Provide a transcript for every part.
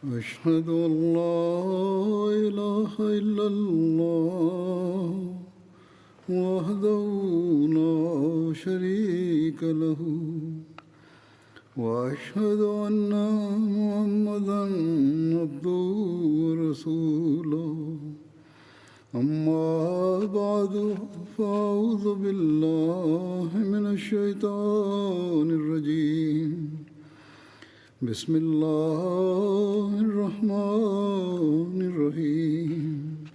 أشهد أن لا إله إلا الله وحده لا شريك له وأشهد أن محمدا عبده ورسوله أما بعد فأعوذ بالله من الشيطان الرجيم بسم الله الرحمن الرحيم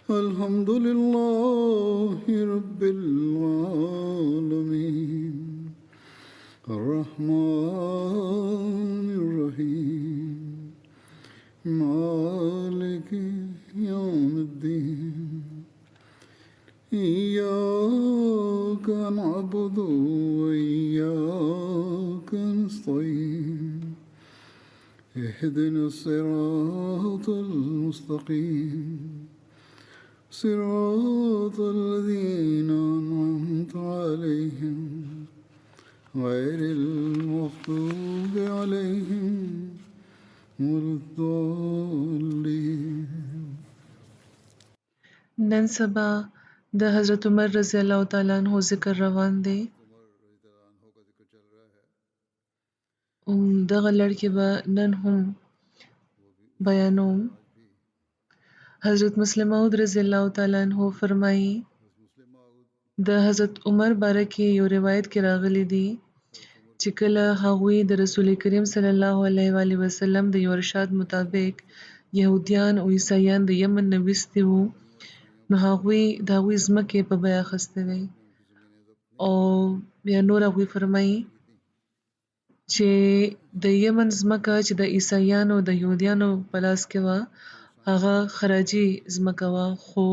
الحمد لله رب العالمين الرحمن الرحيم مالك يوم الدين إياك نعبد وإياك نستعين اهدنا الصراط المستقيم صراط الذين أنعمت عليهم غير المغضوب عليهم ولا الضالين. نن سبا د حضرت عمر رضی الله تعالی عنہ ذکر روان دی. دغه لړ کې به نن هم بیانوم. حضرت مسلم موعود رضی الله تعالی عنہ فرمایي د حضرت عمر باره کې یو روایت کې راغلی دی چې کله هغوی د رسول کریم صلی الله علیه و آله وسلم د یو ارشاد مطابق یهودیان او عیسایان د یمن نه ویستي وو، نو هغوی د هغوی ځمکې په بیه اخیستې وې. او بیا نور هغوی فرمایي چې د یمن ځمکه چې د عیسایانو د یهودیانو په لاس کې وه هغه خراجي ځمکه وه، خو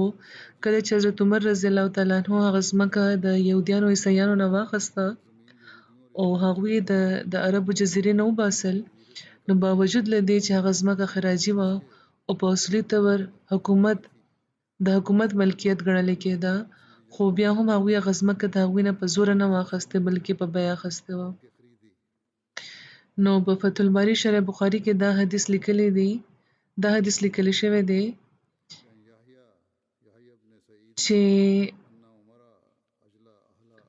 کله چې حضرت عمر رضی الله تعالی عنه هغه ځمکه د یهودیانو او عیسایانو نه واخیسته او هغوی د عربو جزیرې نه وباسل، نو باوجود له دې چې هغه ځمکه خراجي وه او په اصلي طور د حکومت ملکیت ګڼل کېده، خو بیا هم هغوی هغه ځمکه د هغوی نه په زوره نه واخیستې بلکې په بیه اخیستې وه. نو په فتح الباري شرح بخاري کې دا حدیث لیکلی شوی دی چې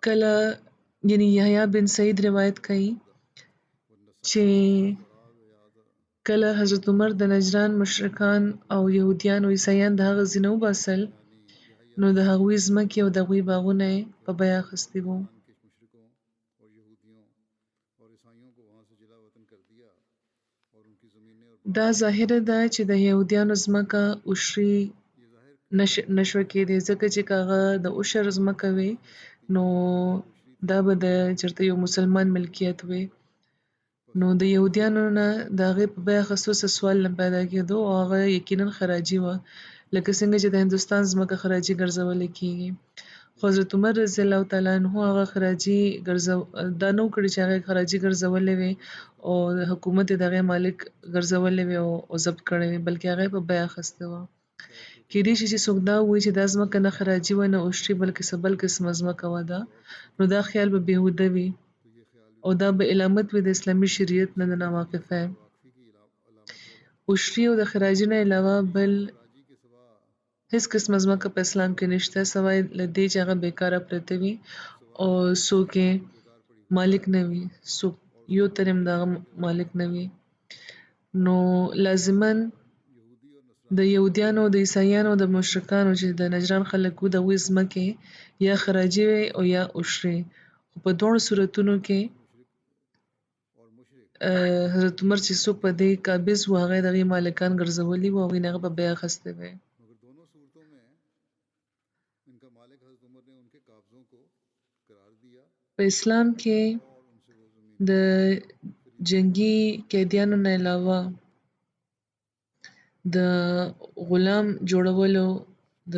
کله یعنی یحیی بن سعید روایت کوي چې کله حضرت عمر د نجران مشرکان او یهودیان او عیسایان د هغه ځای نه وباسل، نو د هغوی ځمکې او د هغوی باغونه یې په بیه اخیستي وو. دا ظاهره ده چې د یهودیانو ځمکه عشري نشوه کېدی، ځکه چې که هغه د عشر ځمکه وي نو دا به د چېرته یو مسلمان ملکیت وي، نو د یهودیانو نه د هغې په بیه اخیستو څه سوال نه پیدا کېدو او هغه یقینا خراجي وه، لکه څنګه چې د هندوستان ځمکه خراجي ګرځولې کېږي. خو حضرت عمر رضی الله تعالی عنه هغه خراجي دا نه وکړي چې هغه خراجي ګرځولې وي او د حکومت یې د هغې مالک ګرځولې وي او ضبط کړی وي، بلکې هغه یې په بیه اخیستې وه. کېدای شي چې څوک دا ووایي چې دا ځمکه نه خراجي وه نه عشري بلکې څه بل قسمه ځمکه وه ده، نو دا خیال به بېهوده وي او دا به علامت وي د اسلامي شریعت نه د ناواقفۍ. عشري او د خراجي نه علاوه بل هیڅ قسمه ځمکه په اسلام کې نشته سوای له دې چې هغه بیکاره پرته وي او څوک یې مالک نه وي، څوک یو تر هم د هغه مالک نه وي. نو لازماً د یهودیانو د عیسایانو د مشرکانو چې د نجران خلک وو د هغوی ځمکې یا خراجي وي او یا عشري، خو په دواړو صورتونو کې حضرت عمر چې څوک په دې قابض وو هغه یې د هغې مالکان ګرځولي وو او هغوی نه هغه په بیه اخیستې وی. په اسلام کې د جنگي قیدیانو نه علاوه د غلام جوړولو د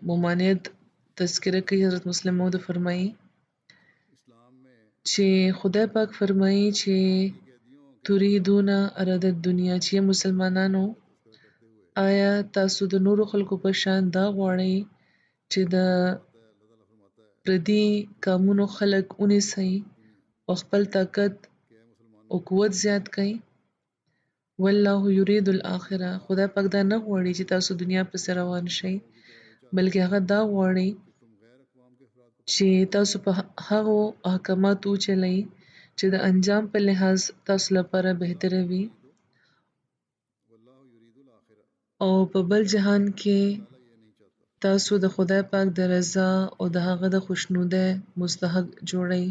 ممانعت تذکره کوي. حضرت مسلم موعود فرمایي چې خدای پاک فرمایي چې تريدون اراد الدنیا، چې مسلمانانو آیا تاسو د نورو خلکو په شان دا غواړئ چې د پردي کامونو خلک ونیسئ او خپل طاقت او قوت زیات کړئ؟ والله یرید الاخره خدای پاک دا نه غواړي چې تاسو دنیا پسې روان شئ بلکې هغه دا غواړي چې تاسو په هغو احکاماتو وچلئ چې د انجام په لحاظ تاسو لپاره بهتره وي او په بل جهان کې تاسو د خدای پاک د رضا او د هغه د خوشنودۍ مستحق جوړئ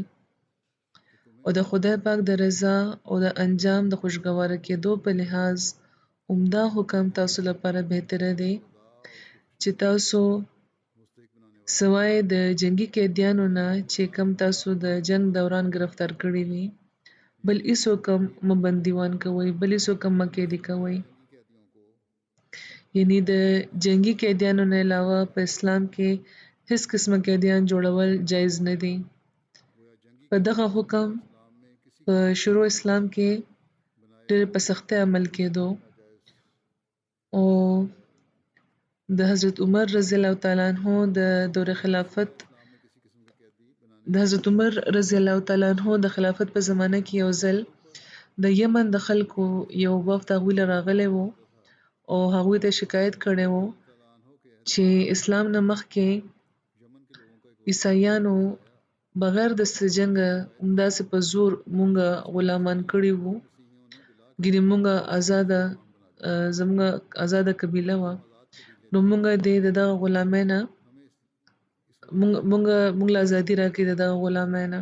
او د خدای پاک د رضا او د انجام د خوشګواره کېدو په لحاظ عمده حکم تاسو لپاره بهتره دی چې تاسو سوای د جنگي قیدیانو نه چې کم تاسو د جنگ دوران گرفتار کړي وي بل هیڅوک مه بندیوان کوئ بل هیڅوک مه قیدي کوئ یعنی د جنگي قیدیانو نه علاوه په اسلام کې هیڅ قسمه قیدیان جوړول جایز نه دي په دغه حکم په شروع اسلام کې ډېر په سختۍ عمل کېدو او د حضرت عمر رضی الله تعالی عنہ د دور خلافت د حضرت عمر رضی الله تعالی عنہ د خلافت په زمانه کې یو ځل د یمن د خلکو یو وفد هغوی له راغلی و او هغوی ته شکایت کړی و چې اسلام نه مخکې عیسایانو بغیر د څه جنګه همداسې په زور مونږه غلامان کړي وو ګینې مونږه زمونږه آزاده قبیله وه نو مونږه د دغه غلامۍ نه مونږ له ازادي راکړي د دغه غلامۍ نه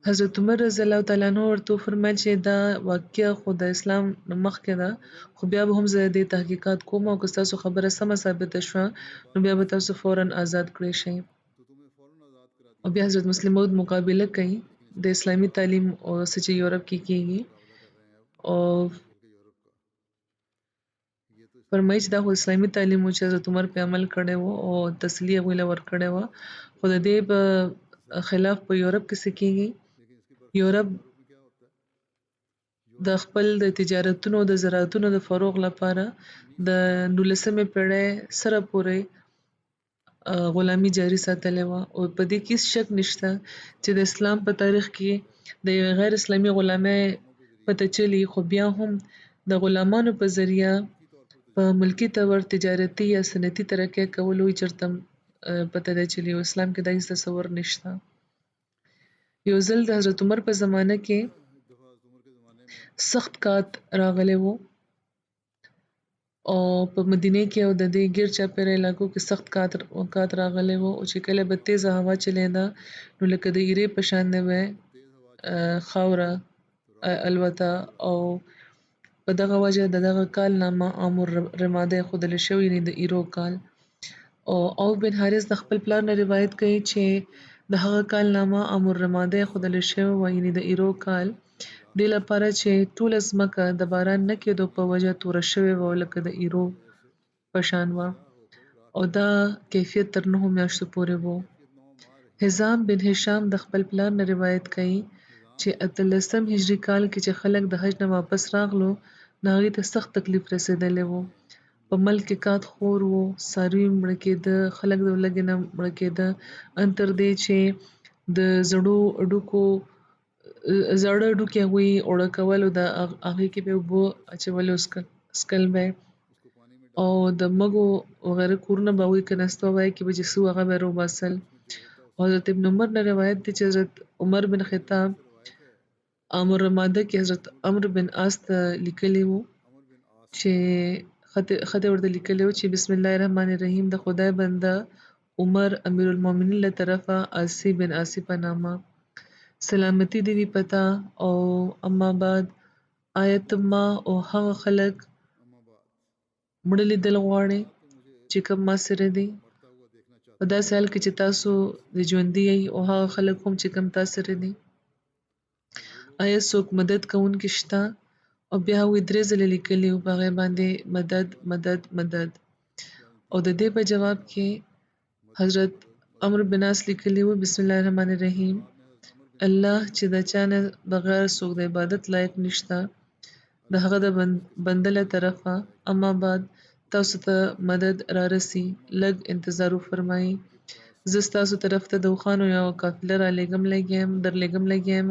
حضرت عمر رضی الله تعالی عنہ ورته وفرمیل چې دا واقعه خو د اسلام نه مخکې ده خو بیا به هم زه د تحقیقات کوم او که ستاسو خبره سمه ثابته شوه نو بیا به تاسو فوراً آزاد کړی شئ او بیا حضرت مسلم موعود مقابله کوي د اسلامي تعلیم او څه چې یورپ کې کیږي او فرمایي چې دا خو اسلامي تعلیم و چې حضرت عمر په عمل کړی و او تسلي هغوی له ورکړې وه خو د دې په خلاف په یورپ کې څه کیږي یورپ د خپل د تجارتونو د زراعتونو د فروغ لپاره د 19مې پیړۍ سره پورې غلامي جاري ساتلې وه او په دې کې هیڅ شک نشته چې د اسلام په تاریخ کې د یوې غیر اسلامي غلامۍ پته چلی خو بیا هم د غلامانو په ذریعه په ملکي طور تجارتي یا صنعتي ترقۍ کولو یې چېرته پته دی چلی او اسلام کې دا هیڅ تصور نشته یو ځل د حضرت عمر په زمانه کې سخت کات راغلی و او په مدینه کې او د دې ګیر چاپېره علاقو کې سخت کات راغلی و او چې کله به تیزه هوا چلیده نو لکه د ایرې په شان دی به خاوره الوته او په دغه وجه د دغه کال نامه عام الرماده ایښودل شوی یعنې د ایرو کال او عوف بن حارث د خپل پلار نه روایت کوي چې د هغه کال نامه عام الرماده ایښودل شوی وه یعنې د ایرو کال دې لپاره چې ټوله ځمکه د باران نه کېدو په وجه توره شوې وه لکه د ایرو په شان وه او دا کیفیت تر 9 میاشتو پورې و حزام بن هشام د خپل پلار نه روایت کوي چې 18 هجري کال کې چې خلک د حج نه واپس راغلو نو هغوی ته سخت تکلیف رسېدلی و په ملک کې کات خور و څاروي مړه کېده خلک د لږې نه مړه کېده ان تر دې چې د زاړه هډوکي هغوی اوړه کول او د هغې کې به اوبه اچول او څکل به او د مږو وغیره کورونه به هغوی کېناسته وای کې به چې څه و هغه به یې راوباسل حضرت ابن عمر نه روایت دی چې حضرت عمر بن خطاب عام الرماده کې حضرت عمرو بن عاص ته لیکلی و چې خط ورته لیکلی و چې بسم الله الرحمن الرحیم د خدای بنده عمر امیر المؤمنین له طرفه عاصی بن عاصی په نامه سلامتی دی وي پتا او اما بعد آیت ما او هغه خلک مړه لیدل غواړي چې کوم ما سره دي په داسې حال کې چې تاسو د ژوندي یئ او هغه خلک هم چې کوم تاسو سره دي آیا څوک مدد کوونکي شته او بیا هغوی 3 ځله لیکلي وو په هغې باندې مدد مدد مدد او د دې په جواب کې حضرت عمرو بن عاص لیکلي وو بسم الله الرحمن الرحیم الله چې د چا نه بغیر څوک د عبادت لایق نشته د هغه د بنده له طرفه اما بعد تاسو ته مدد را رسي لږ انتظار وفرمایئ زه ستاسو طرف ته د اوښانو یوه قافله درلېږم لګی یم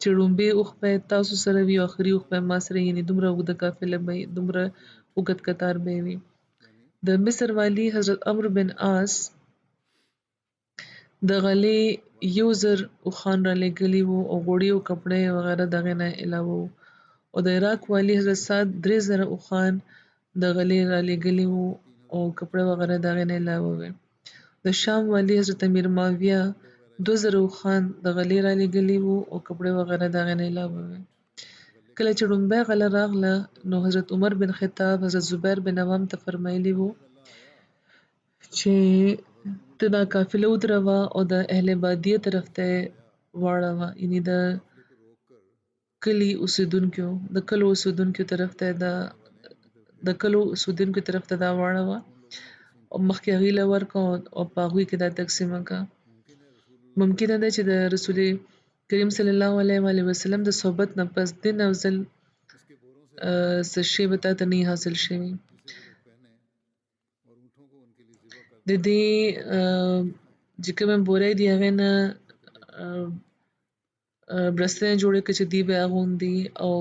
چې لومبۍ اوښ به تاسو سره وي او اخري اوښ به ما سره یعنې دومره اوږده قافله به دومره اوږد قطار به وي. د مصر والي حضرت عمرو بن عاص د غلې 1000 اوښان رالېږلي وو او غوړي او کپړې وغیره د هغې نه علاوه وو. او د عراق والي حضرت سعد 3000 اوښان د غلې رالېږلي وو او کپړې وغیره د هغې نه علاوه وې. د شام والي حضرت امیر معاویه 2000 اوښان د غلې رالېږلي وو او کپړې وغیره د هغې نه علاوه وې. کله چې لومبۍ غله راغله نو حضرت عمر بن خطاب حضرت زبیر بن عوام ته فرمایلي وو چې ته دا قافله ودروه او د اهل بادیه طرف ته یې واړوه، یعنې د کلي اوسېدونکو طرف ته د کلو اوسېدونکو طرف ته دا واړوه او مخکې هغوی له ورکړه او په هغوی کې دا تقسیمه کړه. ممکنه ده چې د رسول کریم صلی الله علیه وسلم د صحبت نه پس دین افضل څه شی به تا ته نه حاصل شوي. د دې چې کومې بورې دي هغې نه برستنې جوړې کړه چې دوی به اغوندي او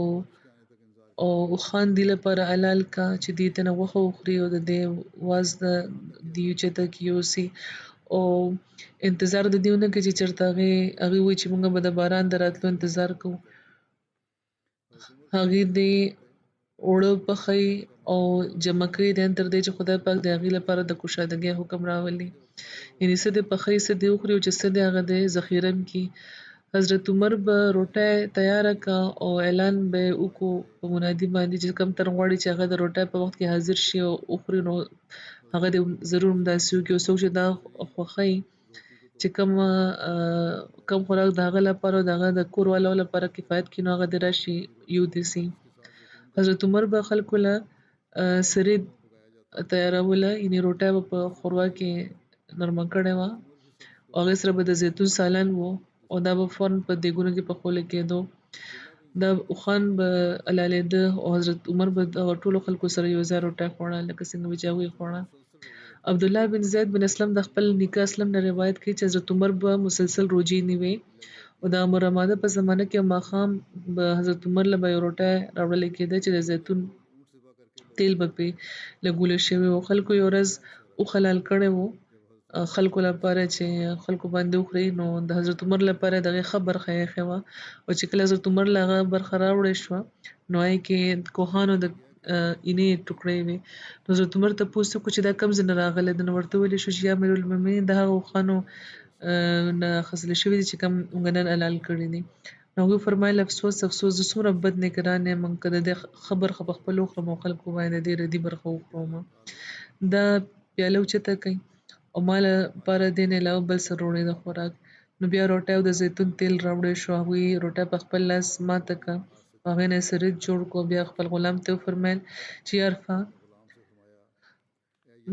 اوښان دې لپاره حلال کړه چې دوی ته نه غوښه وخوري او د دې واز دوی اوچته کړي یوسي او انتظار د دې ونه کړي چې چېرته هغوی وایي چې موږ به د باران د راتلو انتظار کوو. هغوی دې اوړه پخوي او جمع کوي دین تر دې چې خدای پاک د هغوی لپاره د کشادګۍ حکم راولي، یعنې څه دې پخوي څه دې وخوري او چې څه دې هغه دې ذخیره هم کړي. حضرت عمر به روټۍ تیاره کړه او اعلان به یې وکړو په منادي باندې چې کوم تن غواړي چې هغه د روټۍ په وخت کې حاضر شي او وخوري نو هغه دې ضرور همداسې وکړي او څوک چې دا خوښوي چې کوم خوراک د هغه لپاره او د هغه د کور والو لپاره کفایت کړي نو هغه دې راشي یودسي. حضرت عمر به خلکو له سرید تیاروله، یعنې روټۍ به په ښوروا کې نرمه کړې وه او هغې سره به د زیتون سالن و او دا به فوراً په دیګونو کې پخولی کېدو. دا اوښان به حلالېده او حضرت عمر به دغه ټولو خلکو سره یو ځای روټۍ خوړه لکه څنګه چې هغوی خوړه. عبدالله بن زید بن اسلم د خپل نیکه اسلم نه روایت کوي چې حضرت عمر به مسلسل روجې نیوي او د امر رماده په زمانه کې ماښام به حضرت عمر له به یو روټۍ راوړلی کېده چې د زیتون تیل به پرې لګولی شوي وو. خلکو یو ورځ اوښ حلال کړی وو خلکو لپاره چې خلکو باندې وخوري نو د حضرت عمر لپاره د هغې ښه برخه یې ایښې وه او چې کله حضرت عمر له هغه برخه راوړې شوه نو هغې کې کوهانو د اینې ټوکړې وې. نو حضرت عمر تپوس وکړو چې دا کوم ځای نه راغلی ده نو ورته وویلې شو چې یا امیرالمؤمنین د هغه اوښانو نه اخیستل شوي دي چې کوم موږ نن حلال کړي دي. نو هغوی فرمایل افسوس زه څومره بد نیکران یم که د دې ښه برخه په خپله وخورم او خلکو باندې د دې ردي برخه وخورم. دا پیاله اوچته کړئ او ما لپاره دې نه علاوه بل څه راوړئ د خوراک. نو بیا روټۍ او د زیتون تیل راوړی شو. هغوی روټۍ په خپل لاس ماته کړه په هغې نه یې سرید جوړ کړو. بیا خپل غلام ته یې وفرمیل چې یارفه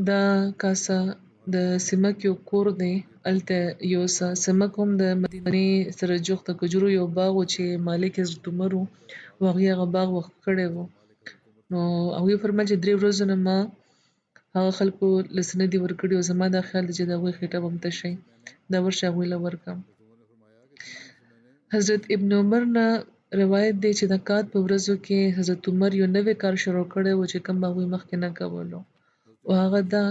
دا کاسه د سمک یو کور دی هلته یوسه. سمک هم د مدینې سره جوخت د کجورو یو باغ و چې مالک حضرت عمر و او هغوی هغه باغ وقف کړی و. نو هغوی وفرمیل چې 3 ورځو نه ما هغه خلکو له څه نه دي ورکړي او زما دا خیال دی چې د هغوی خېټه به هم تشه وي، دا ورشه هغوی له ورکړه. حضرت ابن عمر نه روایت دی چې د کات په ورځو کې حضرت عمر یو نوی کار شروع کړی و چې کوم هغوی مخکې نه کولو او هغه دا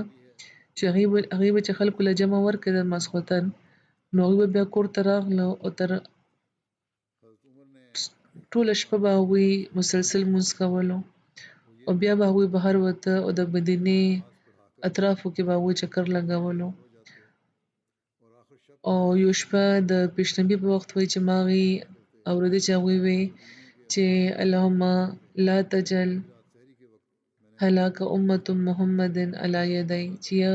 چې هغوی به چې خلکو له جمع ورکړې د ماسخوتن نو هغوی به بیا کور ته راغله او تر ټوله شپه به هغوی مسلسل لمونځ کولو او بیا به هغوی بهر وته او د مدینې اطرافو کې به هغوی چکر لګولو او یو شپه د پیشنبي په وخت وایي چې ما هغوی اورېده چې هغوی وایي چې اللهم لا تجل هلاک امة محمد علی یدی چې یا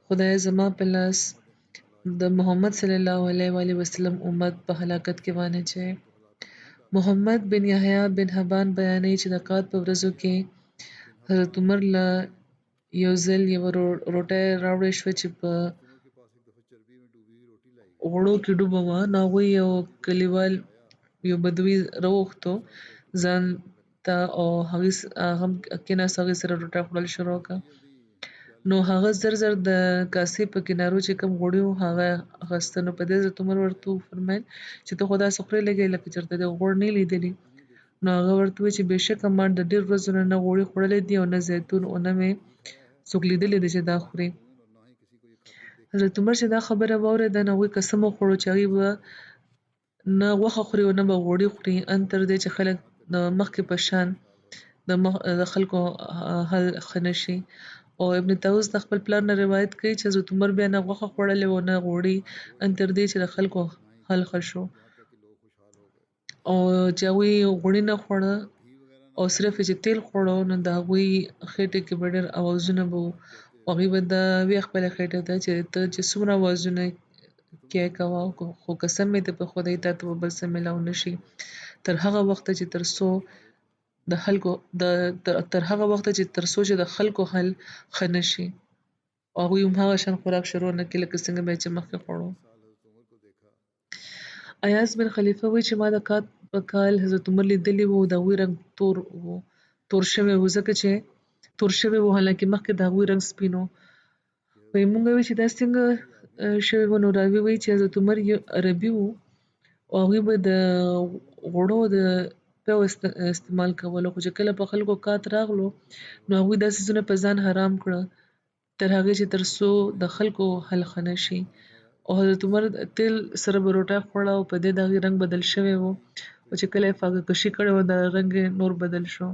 خدای زما په لاس د محمد صلی الله علیه وسلم امت په هلاکت کې وانچوي. محمد بن یحیی بن حبان بیانوي چې د قات په ورځو کې حضرت عمر له یو ځل یوه روټۍ راوړې شوه چې په غوړو کې ډوبه وه. نو هغوی یو کلیوال یو بدوي راوغوښتو ځان ته او هغه هم کېناست هغې سره روټۍ خوړل شروع کړه. نو هغه زر زر د کاسې په کنارو چې کوم غوړي وو هغه اخیسته. نو په دې حضرت عمر ورته وفرمیل چې ته خو داسې خولې لګوې لکه چېرته دې غوړ نه لیدلي. نو هغه ورته وویل چې بېشکه ما د ډېرو ورځو نه غوړي خوړلي دي او نه زیتون او نه مې څوک لیدلی دی چې دا خوري. حضرت عمر چې دا خبره واورېده نو هغوی قسم وخوړو چې هغوی به نه غوښه خوري او نه به غوړي خوري ان تر دې چې خلک د مخکې په شان د خلکو حال ښه نه شي. او ابن طاووس د خپل پلار نه روایت کوي چې حضرت عمر بیا نه غوښه خوړلې او نه غوړي ان تر دې چې د خلکو حال ښه شو. او چې هغوی غوړي نه خوړه او صرف یې چې تیل خوړو نو د هغوی خېټې کې به ډېر اوازونه به وو. هغوی به دا وایي خپله خېټې ته چې ته چې څومره اوازونه کې کوه خو قسم مې دی په خدای تا ته به بل څه میلاو نه شي تر هغه وخته چې تر څو د خلکو حال ښه نه شي. او هغوی هم هغه شان خوراک شروع نه کړي لکه څنګه به یې چې مخکې خوړو. ایاز بن خلیفه وایي چې ما د کات په کال حضرت عمر لیدلی و او د هغوی رنګ تور شوی و ځکه چې تور شوی و حالانکه مخکې د هغوی رنګ سپین و. وایي موږ وایي چې دا څنګه شوی و. نو راوي وایي چې حضرت عمر یو عربي و او هغوی به د غوړو د پیو استعمال کولو خو چې کله په خلکو کات راغلو نو هغوی دا څیزونه په ځان حرام کړه تر هغې چې تر څو د خلکو حال ښه نه شي. او حضرت عمر تیل سره به روټۍ خوړه او په دې د هغې رنګ بدل شوی و او چې کله یې فاقه کشي کړې وه د رنګ یې نور بدل شو.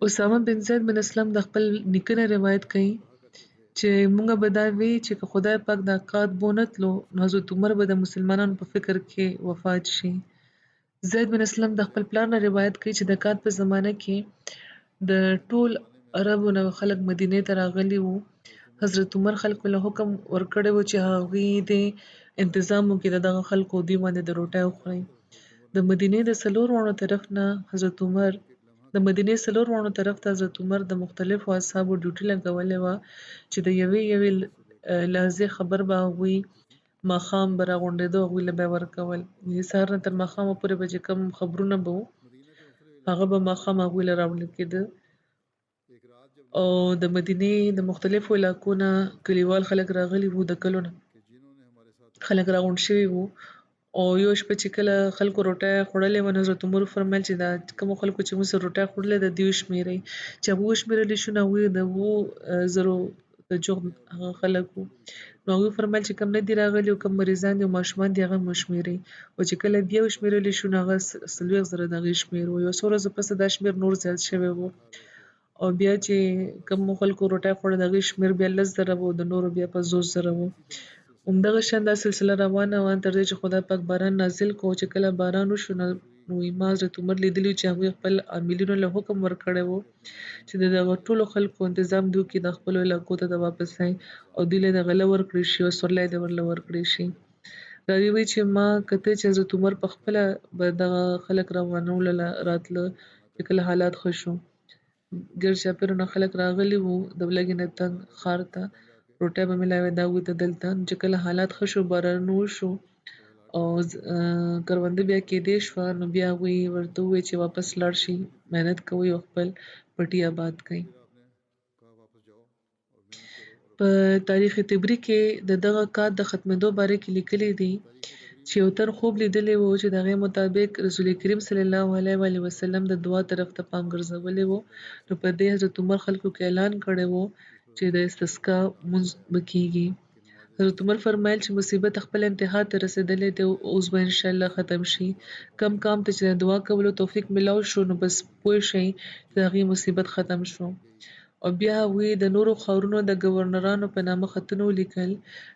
اسامه بن زید بن اسلم د خپل نیکه نه روایت کوي چې موږ به دا وایي چې که خدای پاک دا کات بونه تلو نو حضرت عمر به د مسلمانانو په فکر کې وفات شي. زید بن اسلم د خپل پلار نه روایت کوي چې د کات په زمانه کې د ټول عربو نه خلک مدینې ته راغلي وو. حضرت عمر خلکو له حکم ورکړی و چې هغوی دې انتظام وکړي د دغه خلکو دوی باندې د روټۍ وخوري. د مدینې څلور واړو طرف ته حضرت عمر د مختلفو اصحابو ډیوټي لګولې وه چې د یوې لحظې خبر به هغوی ماښام به راغونډېده هغوی له به یې ورکول. د سهار نه تر ماښامه پورې به چې کوم خبرونه به وو هغه به ماښام هغوی له راوړل کېده. او د مدینې د مختلفو علاقو نه کلیوال خلک راغلي وو د کلو نه خلک راغونډ شوي وو. او یو شپه چې کله خلکو روټۍ خوړلې وه نو حضرت عمر وفرمیل چې دا کومو خلکو چې موږ سره روټۍ خوړلې ده دوی وشمېرئ. چې هغوی وشمېرلی شو نو هغوی د 7,000 د جغد هغه خلک وو. نو هغوی وفرمیل چې کوم نه دي راغلي او کوم مریضان دي او ماشومان دي هغه هم وشمېرئ. او چې کله بیا وشمېرلی شو نو هغه 40,000 د هغې شمېر و. یو څو ورځو پسې دا شمېر نور زیات شوی و او بیا چې کومو خلکو روټۍ خوړه د هغې شمېر بیا 10,000 و د نورو بیا 50,000 و. همدغه شان دا سلسله روانه وه تر دې چې خدای پاک باران نازل کړو. چې کله باران وشو نو ما حضرت عمر لیدلي چې هغوی خپل عاملینو له حکم ورکړی و چې د دغه ټولو خلکو انتظام دوی وکړي د خپلو علاقو ته د واپسۍ او دوی له د غله ورکړی شي او سورلی دې ورله ورکړی شي. راوي وایي چې ما کتل چې حضرت عمر په خپله به دغه خلک روانولو راتله چې کله حالات ښه شو. ګرد چاپېره نه خلک راغلي وو د لږې نه تنګ ښار ته روټۍ به میلاوېده هغوی ته دلته. چې کله حالات ښه شو بارانونه وشو او کرونده بیا کېدې شوه نو بیا هغوی ورته وویل چې واپس لاړ شي محنت کوئ او خپل پټي آباد کړئ. په تاریخ طبري کې د دغه کات د ختمېدو باره کې لیکلي دي چې یو تن خوب لیدلی و چې د هغې مطابق رسول کریم صلی الله علیه وسلم د دعا طرف ته پام ګرځولی و. نو په دې حضرت عمر خلکو کې اعلان کړی و چې د استسقا لمونځ به کیږي. حضرت عمر فرمایل چې مصیبت خپل انتها ته رسېدلی دی او اوس به انشاءالله ختم شي. کم ته چې د دعا کولو توفیق میلاو شو نو بس پوه شئ چې د هغې مصیبت ختم شو. او بیا هغوی د نورو ښارونو د ګورنرانو په نامه خطونه ولیکل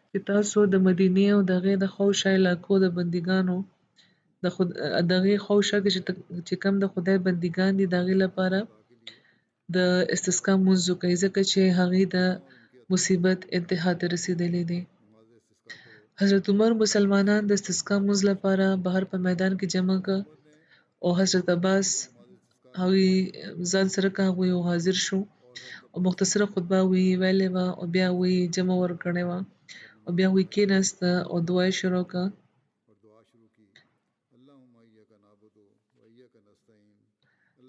چې تاسو د مدینې او د هغې د خواوشا علاقو د بندګانو د هغې خواوشا کې چې کوم د خدای بندګان دي د هغې لپاره د استسقا لمونځ وکړئ ځکه چې هغې د مصیبت انتها ته رسېدلی دی. حضرت عمر مسلمانان د استسقا لمونځ لپاره بهر په میدان کې جمع کړه او حضرت عباس هغوی ځان سره که هغوی حاضر شو او مختصره خطبه هغوی ویلې وه او بیا هغوی جمع ورکړې وه او بیا هغوی کېناسته او دعا یې شروع کړه.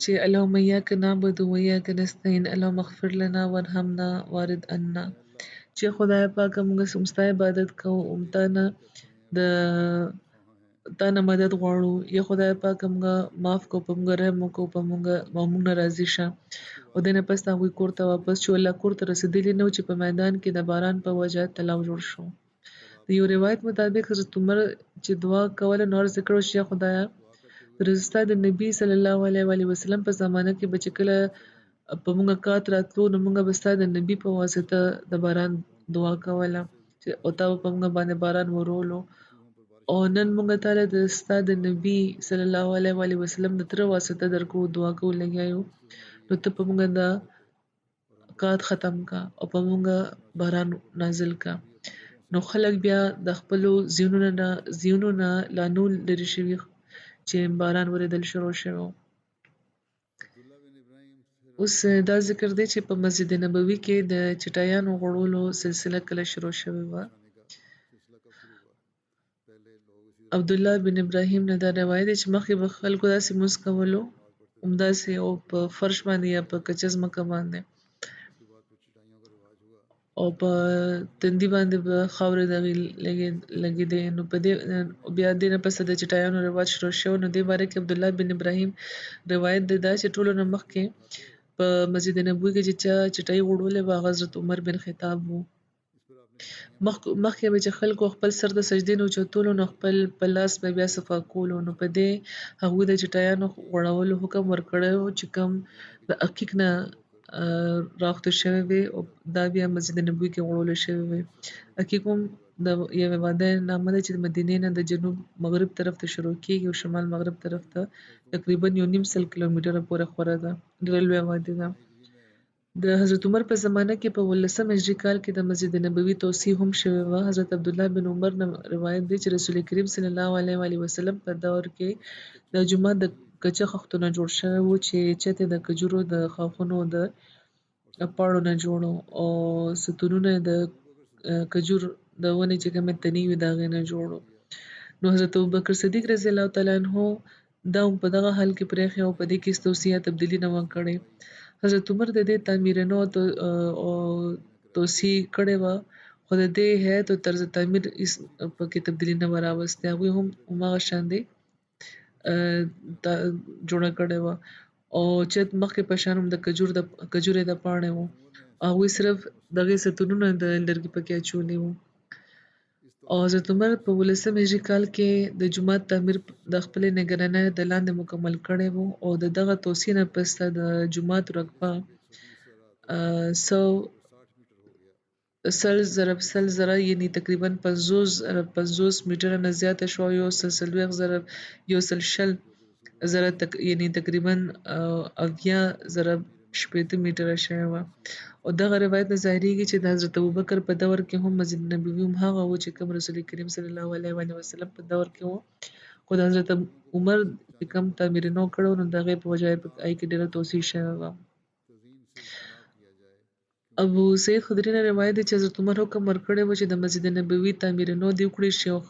چې اللهم ایاک نعبد و ایاک نستعین اللهم اغفر لنا وارحمنا وارد عنا چې خدای پاک موږ سمستا عبادت کوو امتانه د تا نه مدد غواړو یا خدای پاک موږ معاف کو په موږ رحم وکړو په موږ نه راضي شه او د نه پس هغوی کور ته واپس شو الله کور ته رسېدلی نه و چې په میدان کې د باران په وجه تلاو جوړ شو د یو روایت مطابق حضرت عمر چې دعا کوله نو عرض یې کړو چې یا خدایه رستا د نبی صلی الله علیه و آله وسلم په زمانه کې به چې کله په موږ کات راتلو نو موږ به ستا د نبی په واسطه د باران دعا کوله چې او تا به په موږ باندې باران ورولو او نن موږ تعالی د ستا د نبی صلی الله علیه و آله وسلم د تر واسطه درکو دعا کول لګیایو نو ته په موږ دا کات ختم کا او په موږ باران نازل کا نو خلک بیا د خپلو زیونو نه لا نور لرې شوي چې باران ورېدل شروع شوی اوس دا ذکر دی چې په مسجد نبوي کې د چټایانو غوړولو سلسله کله شروع شوې وه عبدالله بن ابراهیم نه دا روایت دی چې مخکې به خلکو داسې مونځ کولو همداسې او په فرش باندې یا په کچه ځمکه باندې او په تندي باندې به خاورې دغې لګېدې نو په دې بیا دې نه پس د چټایانو رواج شروع شو نو دې باره کې عبدالله بن ابراهیم روایت دی دا چې ټولو نه مخکې په مسجد نبوي کې چې چا چټۍ غوړولې وه هغه حضرت عمر بن خطاب و مخکې به چې خلکو خپل سر د سجدې نه اوچتولو نو خپل په لاس به بیا صفا کولو نو په دې هغوی د چټیانو غوړولو حکم ورکړی و چې کوم د عقیق نه راوخته شوی وي او دا بیا مسجد نبوي کې غوړولو شوی وي عقیق هم د یوې وادۍ نامه ده چې د مدینې نه د جنوب مغرب طرف ته شروع کیږي او شمال مغرب طرف ته تقریبا 1.5 کیلومتره پورې خوره ده ډېره لویه وادي ده د حضرت عمر په زمانه کې په 18 هجري کال کې د مسجد نبوي توسعه هم شوې وه حضرت عبدالله بن عمر نه روایت دی چې رسول کریم صلی الله علیه و آله وسلم په دور کې د جومات د کچه خښتونه جوړ شوی و چې چته د کجورو د خاښونو د پاړو نه جوړو او ستونونه د کجور د ونې چې کومې تنې وي د هغې نه جوړو نو حضرت ابوبکر صدیق رضی الله تعالی عنه دا هم په دغه حال کې پرېښی او په دې کې هېڅ توسعه تبدیلي نه وه کړې حضرت عمر د دې تعمیرونو او توسعه کړې وه خو د دې هیئت او طرز تعمیر هېڅ پکې تبدیلي نه وه راوستې هغوی هم هماغه شاندې جوړه کړې وه او چت مخکې په شان هم د کجورې د پاڼې وو هغوی صرف دغې ستونونه د لرګي پکې اچولي وو او حضرت عمر په 18 هجري کال کې د جومات تعمیر د خپلې نگرانۍ د لاندې مکمل کړی و او د دغه توسعې نه پس د جومات رقبه 100 زره یعنې تقریبا 50 میټره نه زیاته شوه او 140 زره یعنې تقریبا 80 میټره شوې وه او دغه روایت نه ظاهریږي چې د حضرت ابوبکر په دور کې هم مسجد نبوي هم هغه و چې کوم رسول کریم صلی الله علیه و آله وسلم په دور کې و خو د حضرت عمر چې کوم تعمیرونه کړو نو د هغې په وجه یې کې ډېره توسعه شوې وه ابو سعید خدري نه روایت دی چې حضرت عمر حکم ورکړی و چې د مسجد نبوي تعمیرونه دې وکړی شي او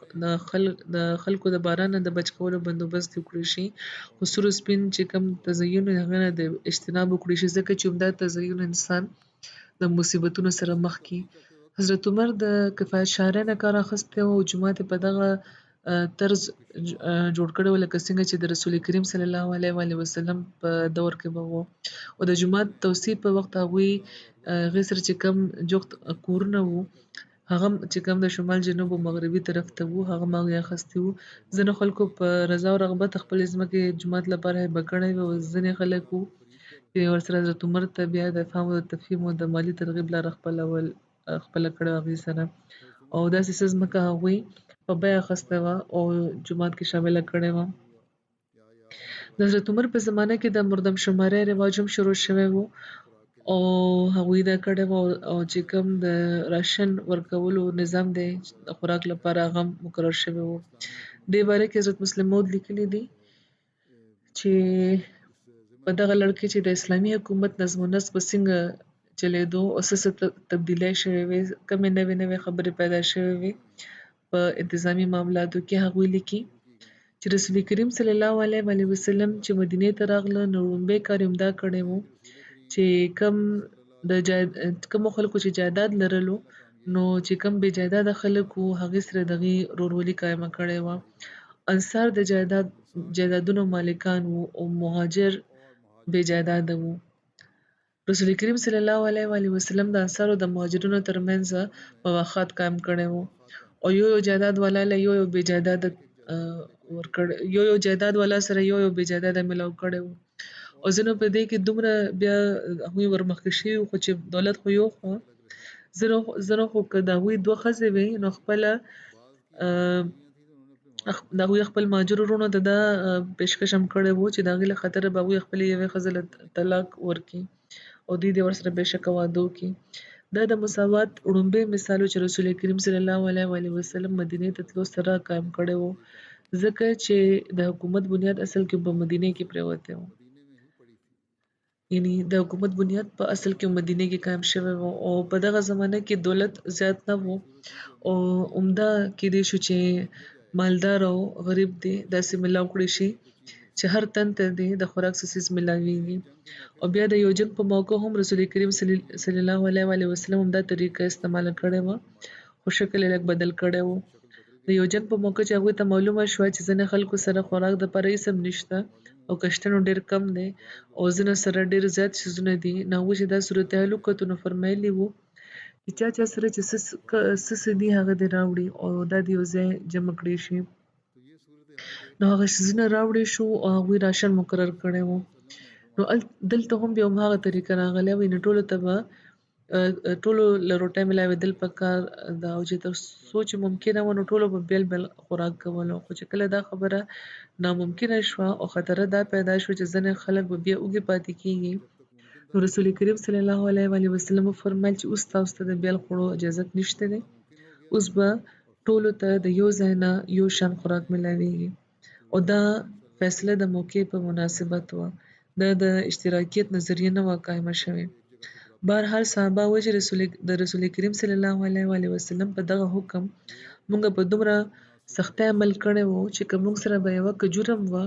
د خلکو د باران نه د بچ کولو بندوبست دې وکړی شي خو سور سپین چې کوم تزین هغه نه د اجتناب وکړی شي ځکه چې همدا تزین انسان د مصیبتونو سره مخ کی حضرت عمر د کفایت شهرۍ نه کار اخیستی و او جومات په دغه طرز جوړ کړی و لکه څنګه چې د رسول کریم صلی الله علیه و آله وسلم په دور کې به و او د جومات توسعې په وخت هغوی هغې سره چې کوم جغد کورونه وو هغه چې کوم د شمال جنوب او مغربي طرف ته وو هغه هم هغوی اخیستي وو ځینې خلکو په رضا او رغبت خپلې ځمکې جومات لپاره هبه کړی وې او ځینې خلک وو چې ورسره حضرت عمر ته بیا د فهم او د تفهیم او د مالي ترغیب لاره خپله کړې وه هغې سره او داسې څه ځمکه هغوی په بیه اخیستې وه او جومات کې شامله کړې وه د حضرت عمر په زمانه کې د مردم شمارۍ رواج هم شروع شوی و او هغوی دا کړی و او چې کوم د راشن ورکولو نظام دی د خوراک لپاره هغه مقرر شوی و دې باره کې حضرت مسلم موعود لیکلي دي چې په دغه لړ کې چې د اسلامي حکومت نظم و نسق به څنګه چلېدو او څه تبدیلی شوې وې کومې نوې خبرې پیدا شوې وې په انتظامي معاملاتو کې هغوی لیکي چې رسول کریم صلی الله علیه و وسلم چې مدینې ته راغله نو لومبی کار یې همدا کړی و چې کوم خلکو چې جایداد لرلو نو چې کوم بې جایداده خلک وو هغې سره د هغې ورورولي قایمه کړې وه. انصار د جایدادونو مالکان وو او مهاجر بې جایداده وو. رسول کریم صلی الله علیه و وسلم د انصارو د مهاجرینو ترمنځ موافقت قایم کړی و او یو جایداد والا له یو بې جایداده یو جایداد والا سره یو بې جایداده ملاو کړی و او ځینو په دې کې دومره بیا هغوی ورمخکې شوي خو چې دولت خو یو خوا ځینو خو که د هغوی دوه ښځې وې نو خپله د هغوی خپل مهاجر وروڼو ته دا پیشکش هم کړی و چې د هغې له خاطره به هغوی خپلې یوې ښځې له طلاق ورکړي او دوی دې ورسره بېشکه واده وکړي. دا د مساوات وړومبی مثال و چې رسول کریم صلی الله علیه و وسلم مدینې ته تلو سره قایم کړی و ځکه چې د حکومت بنیاد اصل کې په مدینې کې پرېوتی و، یعنی د حکومت بنیاد په اصل کې مدینې کې قایم شوی و او په دغه زمانه کې دولت زیات نه و او عمده کېدای شو چې مالدار او غریب دې داسې ملاو کړی شي چې هر تن ته دې د خوراک څه څیز ملاویږي. او بیا د یو جنګ په موقع هم رسول کریم صلی الله علیه و وسلم همدا طریقه استعمال کړې وه خو شکل یې لږ بدل کړی و. د یو جنګ په موقع چې هغوی ته معلومه شوه چې ځینې خلکو سره خوراک دپاره هېڅ هم نشته او کشتنو ډېر کم دی او ځینو سره ډېر زیات څیزونه دي نو هغوی چې دا صورتحال وکتو نو فرمایلي وو چې چا سره چې څه دي هغه دې راوړي او دا د یو ځای جمع کړی شي. نو هغه څیزونه راوړی شو او هغوی راشن مقرر کړی و. نو دلته هم بیا هماغه طریقه راغلی وه، یعنې ټولو ته به ټولو له روټۍ ملاوېدل پکار ده او چې تر څو چې ممکنه وه نو ټولو به بیل بیل خوراک کولو. خو چې کله دا خبره ناممکنه شوه او خطره دا پیدا شوه چې ځینې خلک به بیا اوږې پاتې کېږي نو رسول کریم صلی الله علیه و وسلم وفرمیل چې اوس تاسو ته د بیل خوړو اجازت نشته دی، اوس به ټولو ته د یو ځای نه یو شان خوراک ملاویږي او دا فیصله د موقع په مناسبت وه، دا د اشتراکیت نظریه نه وه قایمه شوې. بهرحال صحابه وایي چې د رسول کریم صلی الله علیه و وسلم په دغه حکم مونږ په دومره سختۍ عمل کړی و چې که مونږ سره به یوه کجور هم وه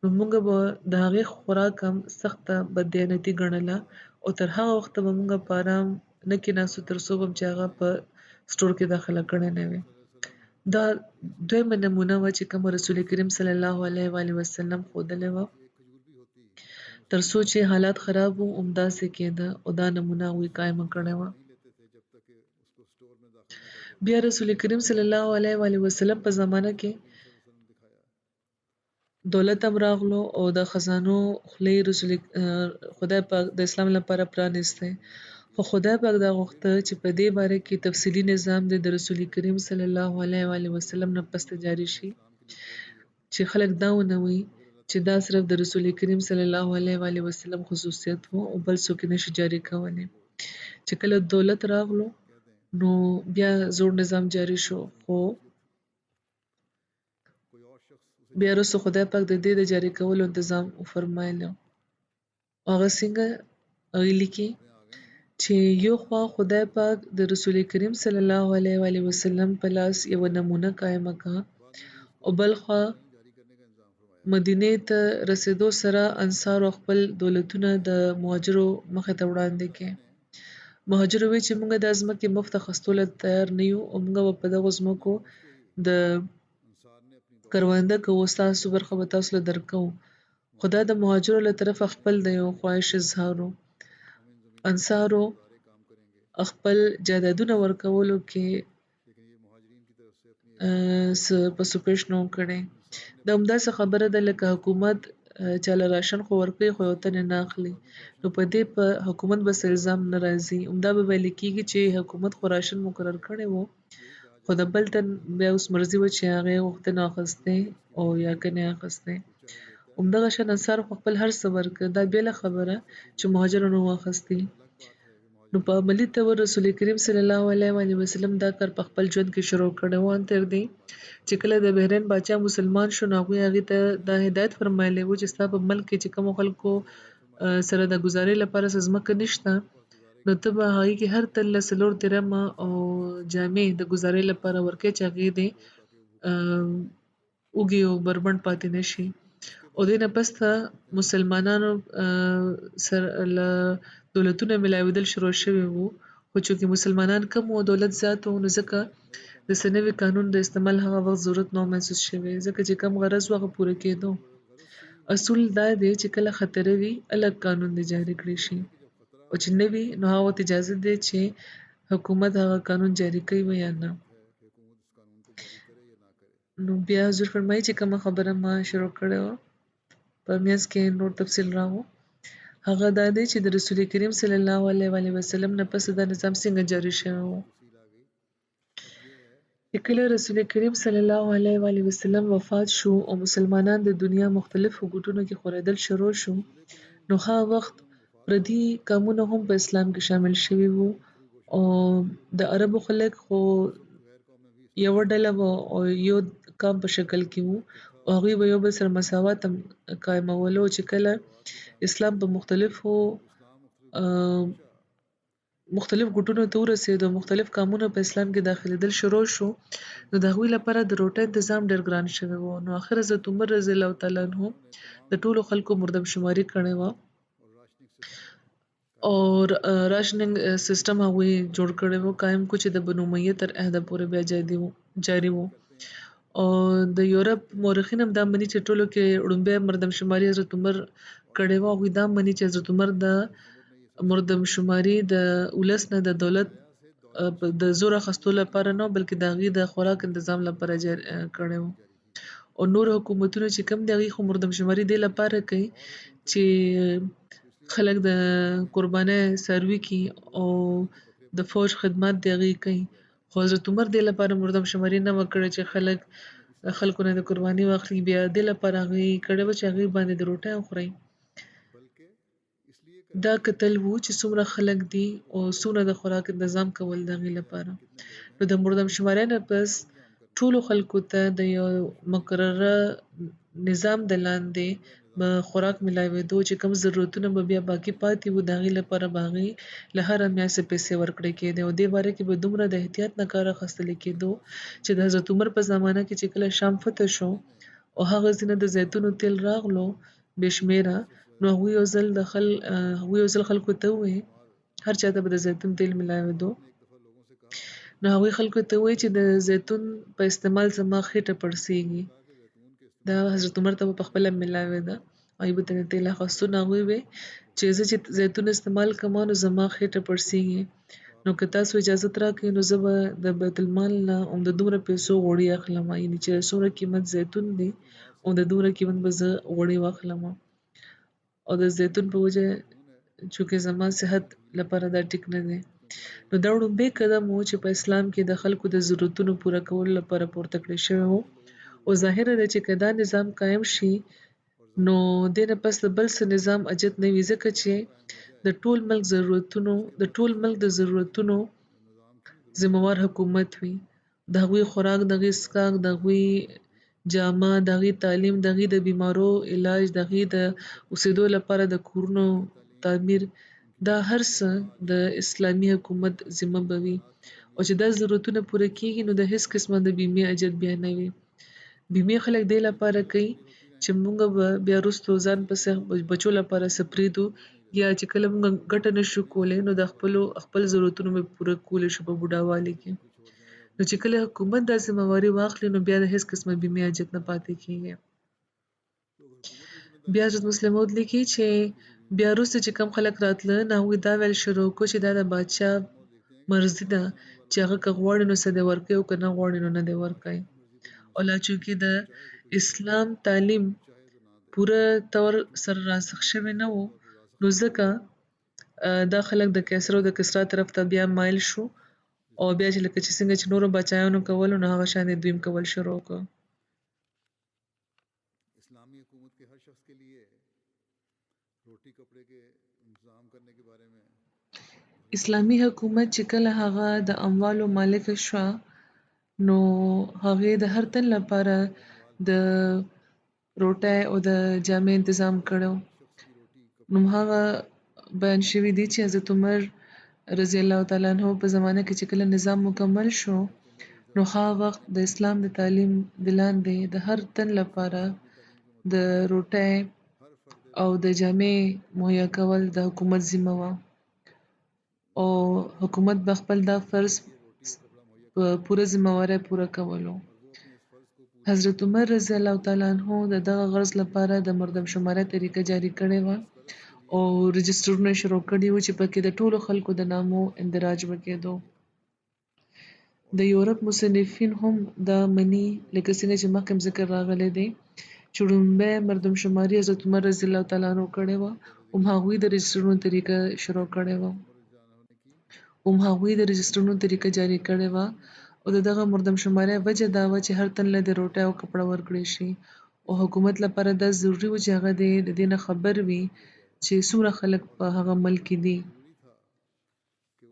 نو مونږ به د هغې خوراک هم سخته بددیانتي ګڼله او تر هغه وخته به مونږ په ارام نه کېناستو تر څو به چې هغه په سټور کې داخله کړی نه وي. دا دویمه نمونه وه چې کومه رسول کریم صلی الله علیه و وسلم ښودلې وه تر څو چې حالات خراب وو همداسې کېده او دا نمونه هغوی قایمه کړې وه. بیا رسول کریم صلی الله علیه و وسلم په زمانه کې دولت هم راغلو او د خزانو خولې خدای پاک د اسلام لپاره پرانیستی خو خدای پاک دا غوښته چې په دې باره کې تفصیلي نظام د رسول کریم صلی الله علیه و وسلم نه پسته جاری شي چې خلک دا ونه وایي چې دا صرف د رسول کریم صلی الله علیه و وسلم خصوصیت و او بل څوک نشي جاری کولی. چې کله دولت راغلو نو بیا زوړ نظام جاری شو خو بیا وروسته خدای پاک د دې د جاری کولو انتظام وفرمایلو. هغه څنګه هغې لیکي چې یو خوا خدای پاک د رسول کریم صلی الله علیه و وسلم په لاس یوه نمونه قایمه کړه او بل خوا مدینې ته رسېدو سره انصارو خپل دولتونه د مهاجرو مخې ته وړاندې کړي. مهاجرو وایي چې موږ دا ځمکې مفت اخیستو ته تیار نه یو او موږ به په دغو ځمکو د کرونده کوو، ستاسو برخه به تاسو له درکوو. خو دا د مهاجرو له طرفه خپل د یو خواهش اظهار و. انصارو خپل جایدادونه ورکولو کې په سوپیش نه و کړی. دا همداسې خبره ده لکه حکومت چاله راشن خو ورکوي خو یو تن یې نه اخلي نو په دې په حکومت بس الزام نه راځي. همدا به ویل کېږي چې حکومت خو راشن مقرر کړی و خو د بل تن بیا اوس مرضي وه چې هغې غوښتنه اخیستی او یا که نه اخیستی. همدغه شان انصارو خو خپل هر څه ورکړه، دا بېله خبره چې مهاجرو نه و اخیستي. نو په عملي طور رسول کریم صلی الله علیه و وسلم دا کار په خپل ژوند کې شروع کړی و ان تر دې چې کله د بحرین باچا مسلمان شو نو هغوی هغې ته دا هدایت فرمایلی و چې ستا په ملک کې چې کومو خلکو سره د ګزارۍ لپاره څه ځمکه نشته نو ته به هغې کې هر تن له 4 درمه او جامې د ګزارۍ لپاره ورکوې چې هغې دې وږي او بربنډ پاتې نشي. او دې نه پس ته مسلمانانو سره له دولتونه ملاوېدل شروع شوي وو، خو چونکې مسلمانان کم وو او دولت زیات وو، نو ځکه د څه نوي قانون د استعمال هغه وخت ضرورت نه و محسوس شوی، ځکه چې کم غرض و هغه پوره کېدو. اصول دا دی چې کله خطره وي الګ قانون دې جاري کړی شي، او چې نه وي نو هغه ورته اجازه دی چې حکومت هغه قانون جاري کوي یا نه. نو بیا حضور فرمایي چې کومه خبره ما شروع کړې وه په منځ کې نور تفصیل راغو، هغه دا دی چې د رسول کریم صلی الله علیه وسلم نه پس دا نظام څنګه جاري شوی و. چې کله رسول کریم صلی الله علیه وسلم وفات شو او مسلمانان د دنیا مختلفو ګوټونو کې خورېدل شروع شو، نو هغه وخت پردي قومونه هم په اسلام کې شامل شوي وو، او د عربو خلک خو یوه ډله وه او یو قام په شکل کې وو، او هغوی به یو بل سره مساوات هم قایمولو. چې کله اسلام په مختلف ګوټونو ته ورسېدو، مختلف قومونه په اسلام کې داخلېدل شروع شو، نو د هغوی لپاره د روټۍ انتظام ډېر ګران شوی و. نو آخر حضرت عمر رضی الله تعالی عنه د ټولو خلکو مردم شماري کړې وه او راشننګ سیستم هغوی جوړ کړی و، قایم کو چې د بنو امیه تر عهده پورې بیا جاري و. او د یورپ مورخین هم دا مني چې ټولو کې وړومبی مردم شماري حضرت عمر کړې وه. هغوی دا مني چې حضرت عمر د مردم شماري د ولس نه د دولت د زور اخیستو لپاره نه، بلکې د هغوی د خوراک انتظام لپاره کړی و. او نور حکومتونه چې کوم دي هغوی خو مردم شماري دې لپاره کوي چې خلک د قربانۍ څاروي کړي او د فوج خدمات د هغوی کوي، خو حضرت عمر دې لپاره مردم شماري نه وه کړې چې خلکو نه د قرباني واخلي، بیا دې لپاره هغوی کړې وه چې هغوی باندې د روټۍ وخورئ. دا کتل وو چې څومره خلک دي او څومره د خوراک انتظام کول د هغوی لپاره. نو د مردم شمارۍ نه پس ټولو خلکو ته د یو مقرره نظام د لاندې به خوراک ملاوېدو، چې کوم ضرورتونه به بیا باقي پاتې وو د هغوی لپاره به هغوی له هره میاشتې پیسې ورکړې کېدې، او دې باره کې به دومره د احتیاط نه کار اخیستلی کېدو چې د حضرت عمر په زمانه کې چې کله شام فتح شو او هغه ځینې د زیتونو تیل راغلو بې شمېره، نو هغوی یو ځل خلکو ته ووایي، هر چاته به د زیتون تیل ملاوېدو، نو هغوی خلکو ته ووایي چې د زیتون په استعمال زما خېټه پړسېږي. دا حضرت عمر ته به پخپله ملاوېده، هغوی به ترې تیل اخیستو، نو هغوی وی چې زه چې زیتون استعمال کوم نو زما خېټه پړسېږي، نو که تاسو اجازت راکړئ نو زه به د بیت المال نه د دومره پیسو غوړي اخلم، یعنې چې څومره قیمت زیتون دی او د دومره قیمت به زه غوړي واخلم، او د زیتون په وجه چونکې زما صحت لپاره دا ټیک نه دی. نو دا وړومبی قدم و چې په اسلام کې د خلکو د ضرورتونو پوره کولو لپاره پورته کړی شوی و، او ظاهره ده چې که دا نظام قایم شي نو دې نه پس د بل څه نظام اجت نه وي، ځکه چې د ټول ملک د ضرورتونو ذمہوار حکومت وي، د هغوی خوراک، د هغوی څښاک، د هغوی جامه، د هغوی تعلیم، د هغوی د بیمارو علاج، د هغوی د اوسېدو لپاره د کورونو تعمیر، دا هر څه د اسلامي حکومت ذمه به وي، او چې دا ضرورتونه پوره کېږي نو د هیڅ قسمه د بیمې اجت بیا نه وي. بیمې خلک دې لپاره کوي چې موږ به بیا وروستو ځان پسې بچو لپاره څه پرېږدو، یا چې کله موږ ګټه نشو کولی نو د خپل ضرورتونو به پوره کولی شو په بوډاوالي کې. نو چې کله حکومت دا ذمہواري واخلي نو بیا د هیڅ قسمه بیمې اجت نه پاتې کېږي. بیا حضرت مسلم موعود لیکي چې بیا وروسته چې کوم خلک راتله نو هغوی دا ویل شروع کړو چې دا د بادشاه مرضي ده چې هغه که غواړي نو څه دې ورکوي او که نه غواړي نو نه دې ورکوي. او لا چونکې د اسلام تعلیم پوره طور سره راسخ شوی نه و، نو ځکه دا خلک د کیسر او د کسرا طرف ته بیا مایل شو، او بیا چې لکه چې څنګه چې نورو بادشاهانو کولو نو هغه شان یې دوی هم کول شروع کړ. اسلامي حکومت چې کله هغه د اموالو مالک شوه نو هغې د هر تن لپاره د روټۍ او د جامې انتظام کړو. نو هغه بیان شوي دي چې حضرت عمر رضی الله تعالی عنه په زمانه کې چې کله نظام مکمل شو نو هغه وخت د اسلام د تعلیم د لاندې د هر تن لپاره د روټۍ او د جامې مهیا کول د حکومت ذمه وه او حکومت به خپل دا فرض په پوره ذمهوارۍ پوره کولو. حضرت عمر رضی الله تعالی عنہ د دغه غرض لپاره د مردم شمارۍ طریقه جاري کړې وه او رجسټرونه شروع کړي وو چې پکې د ټولو خلکو د نامو اندراج وکېدو. د یورپ مصنفین هم دا مني لکه څنګه چې مخکې ذکر راغلی دی چې لومړی مردم شماري حضرت عمر رضی الله تعالی عنہ کړې وه هم هغوی د رجسټرونو طریقه شروع کړې وه جاري کړې وه او د دغه مردم شمارۍ وجه دا وه چې هر تن له د روټۍ او کپړه ورکړی شي او حکومت لپاره دا ضروري و چې هغه د دې نه خبر وي چې څومره خلک په هغه ملک کې دي.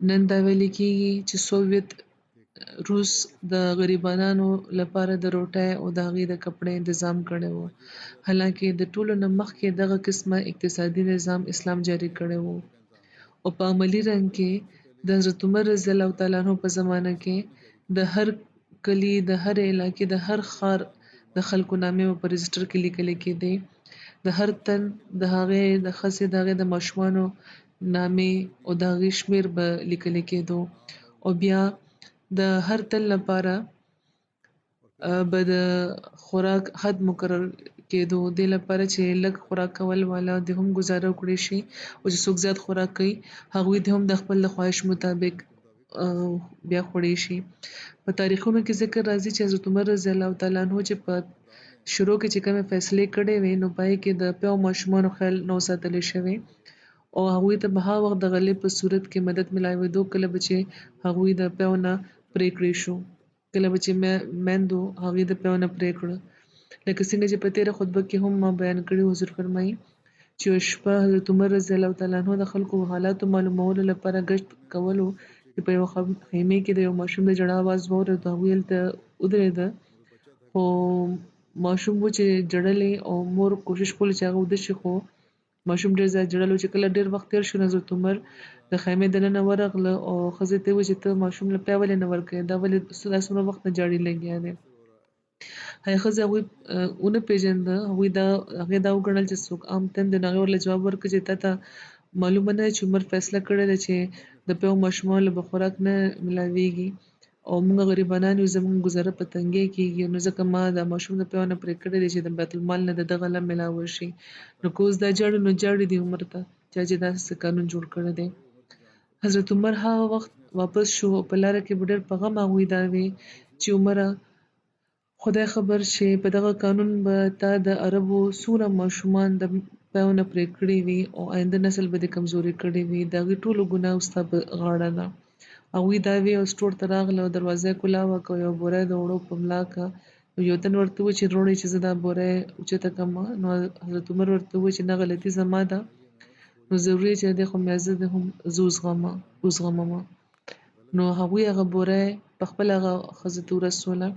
نن دا ویل کېږي چې سوویت روس د غریبانو لپاره د روټۍ او د هغې د کپړې انتظام کړی و حالانکې د ټولو نه مخکې دغه قسمه اقتصادي نظام اسلام جاري کړی و او په عملي رنګ کې د حضرت عمر رضی الله تعالی عنہ په زمانه کې د هر کلي د هرې علاقې د هر ښار د خلکو نامې په رجسټر کې لیکل کېدې د هر تن د هغې د ښځې د هغې د ماشومانو نامې او د هغې شمیر به لیکل کېدو او بیا د هر تن لپاره به د خوراک حد مقرر کېدو دې لپاره چې لږ خوراک کول والا د هم ګزاره وکړي شي او چې څوک زیات خوراک کوي هغوی د هم د خپل د خواهش مطابق بیا خوړی شي. په تاریخونو کې ذکر راځي چې حضرت عمر رضی الله تعالی عنہ چې په شروع کې چې کومې فیصلې کړې وې نو پای کې د پیو ماشومانو خیال نو ساتلی شوی او هغوی ته به هغه وخت د غلې په صورت کې مدد ملاوېدو کله به چې هغوی د پیو نه پرېکړې شو کله به چې میندو هغوی د پیو نه پرېکړه لکه څنګه چې په تېره خطبه کې هم ما بیان کړي حضور فرمایي چې یوه شپه حضرت عمر رضی الله تعالی عنہ د خلکو حالاتو معلومولو لپاره ګشت کولو چې په یوه خیمې کې د یو ماشوم د ژړا اواز واورېد هغوی هلته ودرېده خو ماشوم و چې ژړلې او مور کوشش کولو چې هغه وده شي خو ماشوم ډېر زیات ژړل چې کله ډېر وخت تېر شو نو حضرت عمر د خیمې دننه ورغله او ښځې ته یې وویل چې ته ماشوم له پی ولې نه ورکوې دا ولې دا څومره وخت نه جاړې لګیا دی هغې ښځې هغوی ونه پېژانده هغې دا وګڼل چې څوک عام تن دی نو هغې ورله جواب ورکړ چې تا ته معلومه نه ده چې عمر فیصله کړې ده چې د پیو ماشومانو له به خوراک نه ملاویږي او موږ غریبانان یو زموږ ګزاره په تنګۍ کېږي نو ځکه ما د ماشوم د پیو نه پرې کړی دی چې د بیت المال نه د دغه له میلاوه شي نو که اوس دا جاړي نو جاړي دي عمر ته چا چې داسې قانون جوړ کړی دی. حضرت عمر هغه وخت واپس شو په لاره کې به ډېر په غم هغوی دا وی چې عمره خدای خبر چې په دغه قانون به تا د عربو څومره ماشومان د پیو نه پرې کړي وي او آینده نسل به دې کمزوري کړي وي د هغوی ټولو ګناه ستا په غاړه ده. هغوی دا وی او سټور ته راغله او دروازه یې کولاوه که یو بوری د اوړو په ملا که یو تن ورته وویل چې وروڼې چې زه دا بوری اوچته کړمه نو حضرت عمر ورته وویل چې نه غلطي زما ده نو ضروري چې دی خو بیا زه د هم زه وزغممه نو هغوی هغه بوری په خپله هغه ښځې ته ورسوله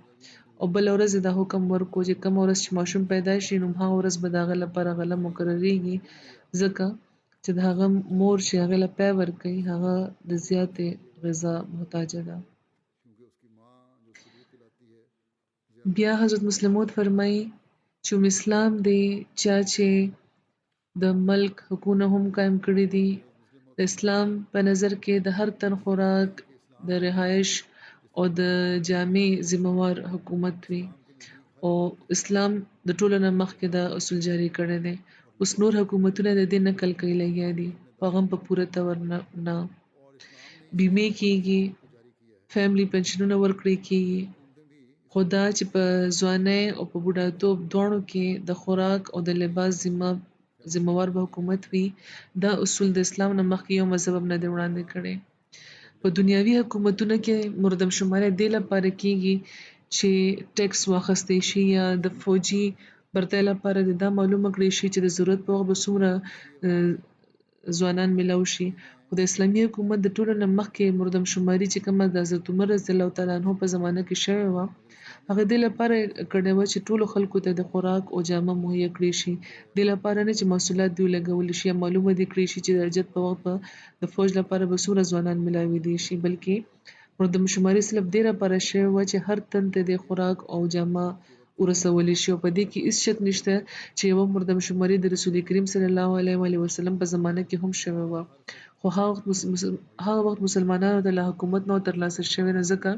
او بله ورځ یې دا حکم ورکړو چې کومه ورځ چې ماشوم پیدا شي نو هغه ورځ به د هغه لپاره غله مقرریږي ځکه چې د هغه مور چې هغې له پی ورکوي هغه د زیاتې غذا محتاجه ده. بیا حضرت مسلم موعود فرمایي چې اسلام دی چا چې د ملک حقونه هم قایم کړي دي د اسلام په نظر کې د هر تن خوراک د رهایش او د جامې ذمہوار حکومت وي او اسلام د ټولو نه مخکې دا اصول جاري کړی دی اوس نور حکومتونه د دې نقل کوي لګیا دي په هغه هم په پوره طور نه بیمې کېږي فیملی پنشنونه ورکړی کېږي خو دا چې په ځوانۍ او په بوډاتوب دواړو کې د خوراک او د لباس ذمہوار به حکومت وي دا اصول د اسلام نه مخکې یو مذهب هم نه دی وړاندې کړی. په دنیاوي حکومتونو کې مردم شمارۍ دې لپاره کېږي چې ټیکس واخیستی شي یا د فوجي برتۍ لپاره د دا معلومه کړی شي چې د ضرورت په وخت به څومره ځوانان میلاو شي خو د اسلامي حکومت د ټولو نه مخکې مردم شماري چې کومه د حضرت عمر رضی الله تعالی عنہ په زمانه کې شوې وه هغه دې لپاره کړې وه چې ټولو خلکو ته د خوراک او جامه مهیا کړی شي دې لپاره نه چې محصولات دې ولګولی شي یا معلومه دې کړی شي چې د حاجت په وخت به د فوج لپاره به څومره ځوانان میلاویدی شي بلکې مردمشماري صرف دې لپاره شوې وه چې هر تن ته د خوراک او جامه ورسولی شي او په دې کې هیڅ شک نشته چې یوه مردمشماري د رسول کریم صلی الله علیه وسلم په زمانه کې هم شوې وه خو هغه وخت مسلمانانو ته له حکومت نه ترلاسه شوې نه ځکه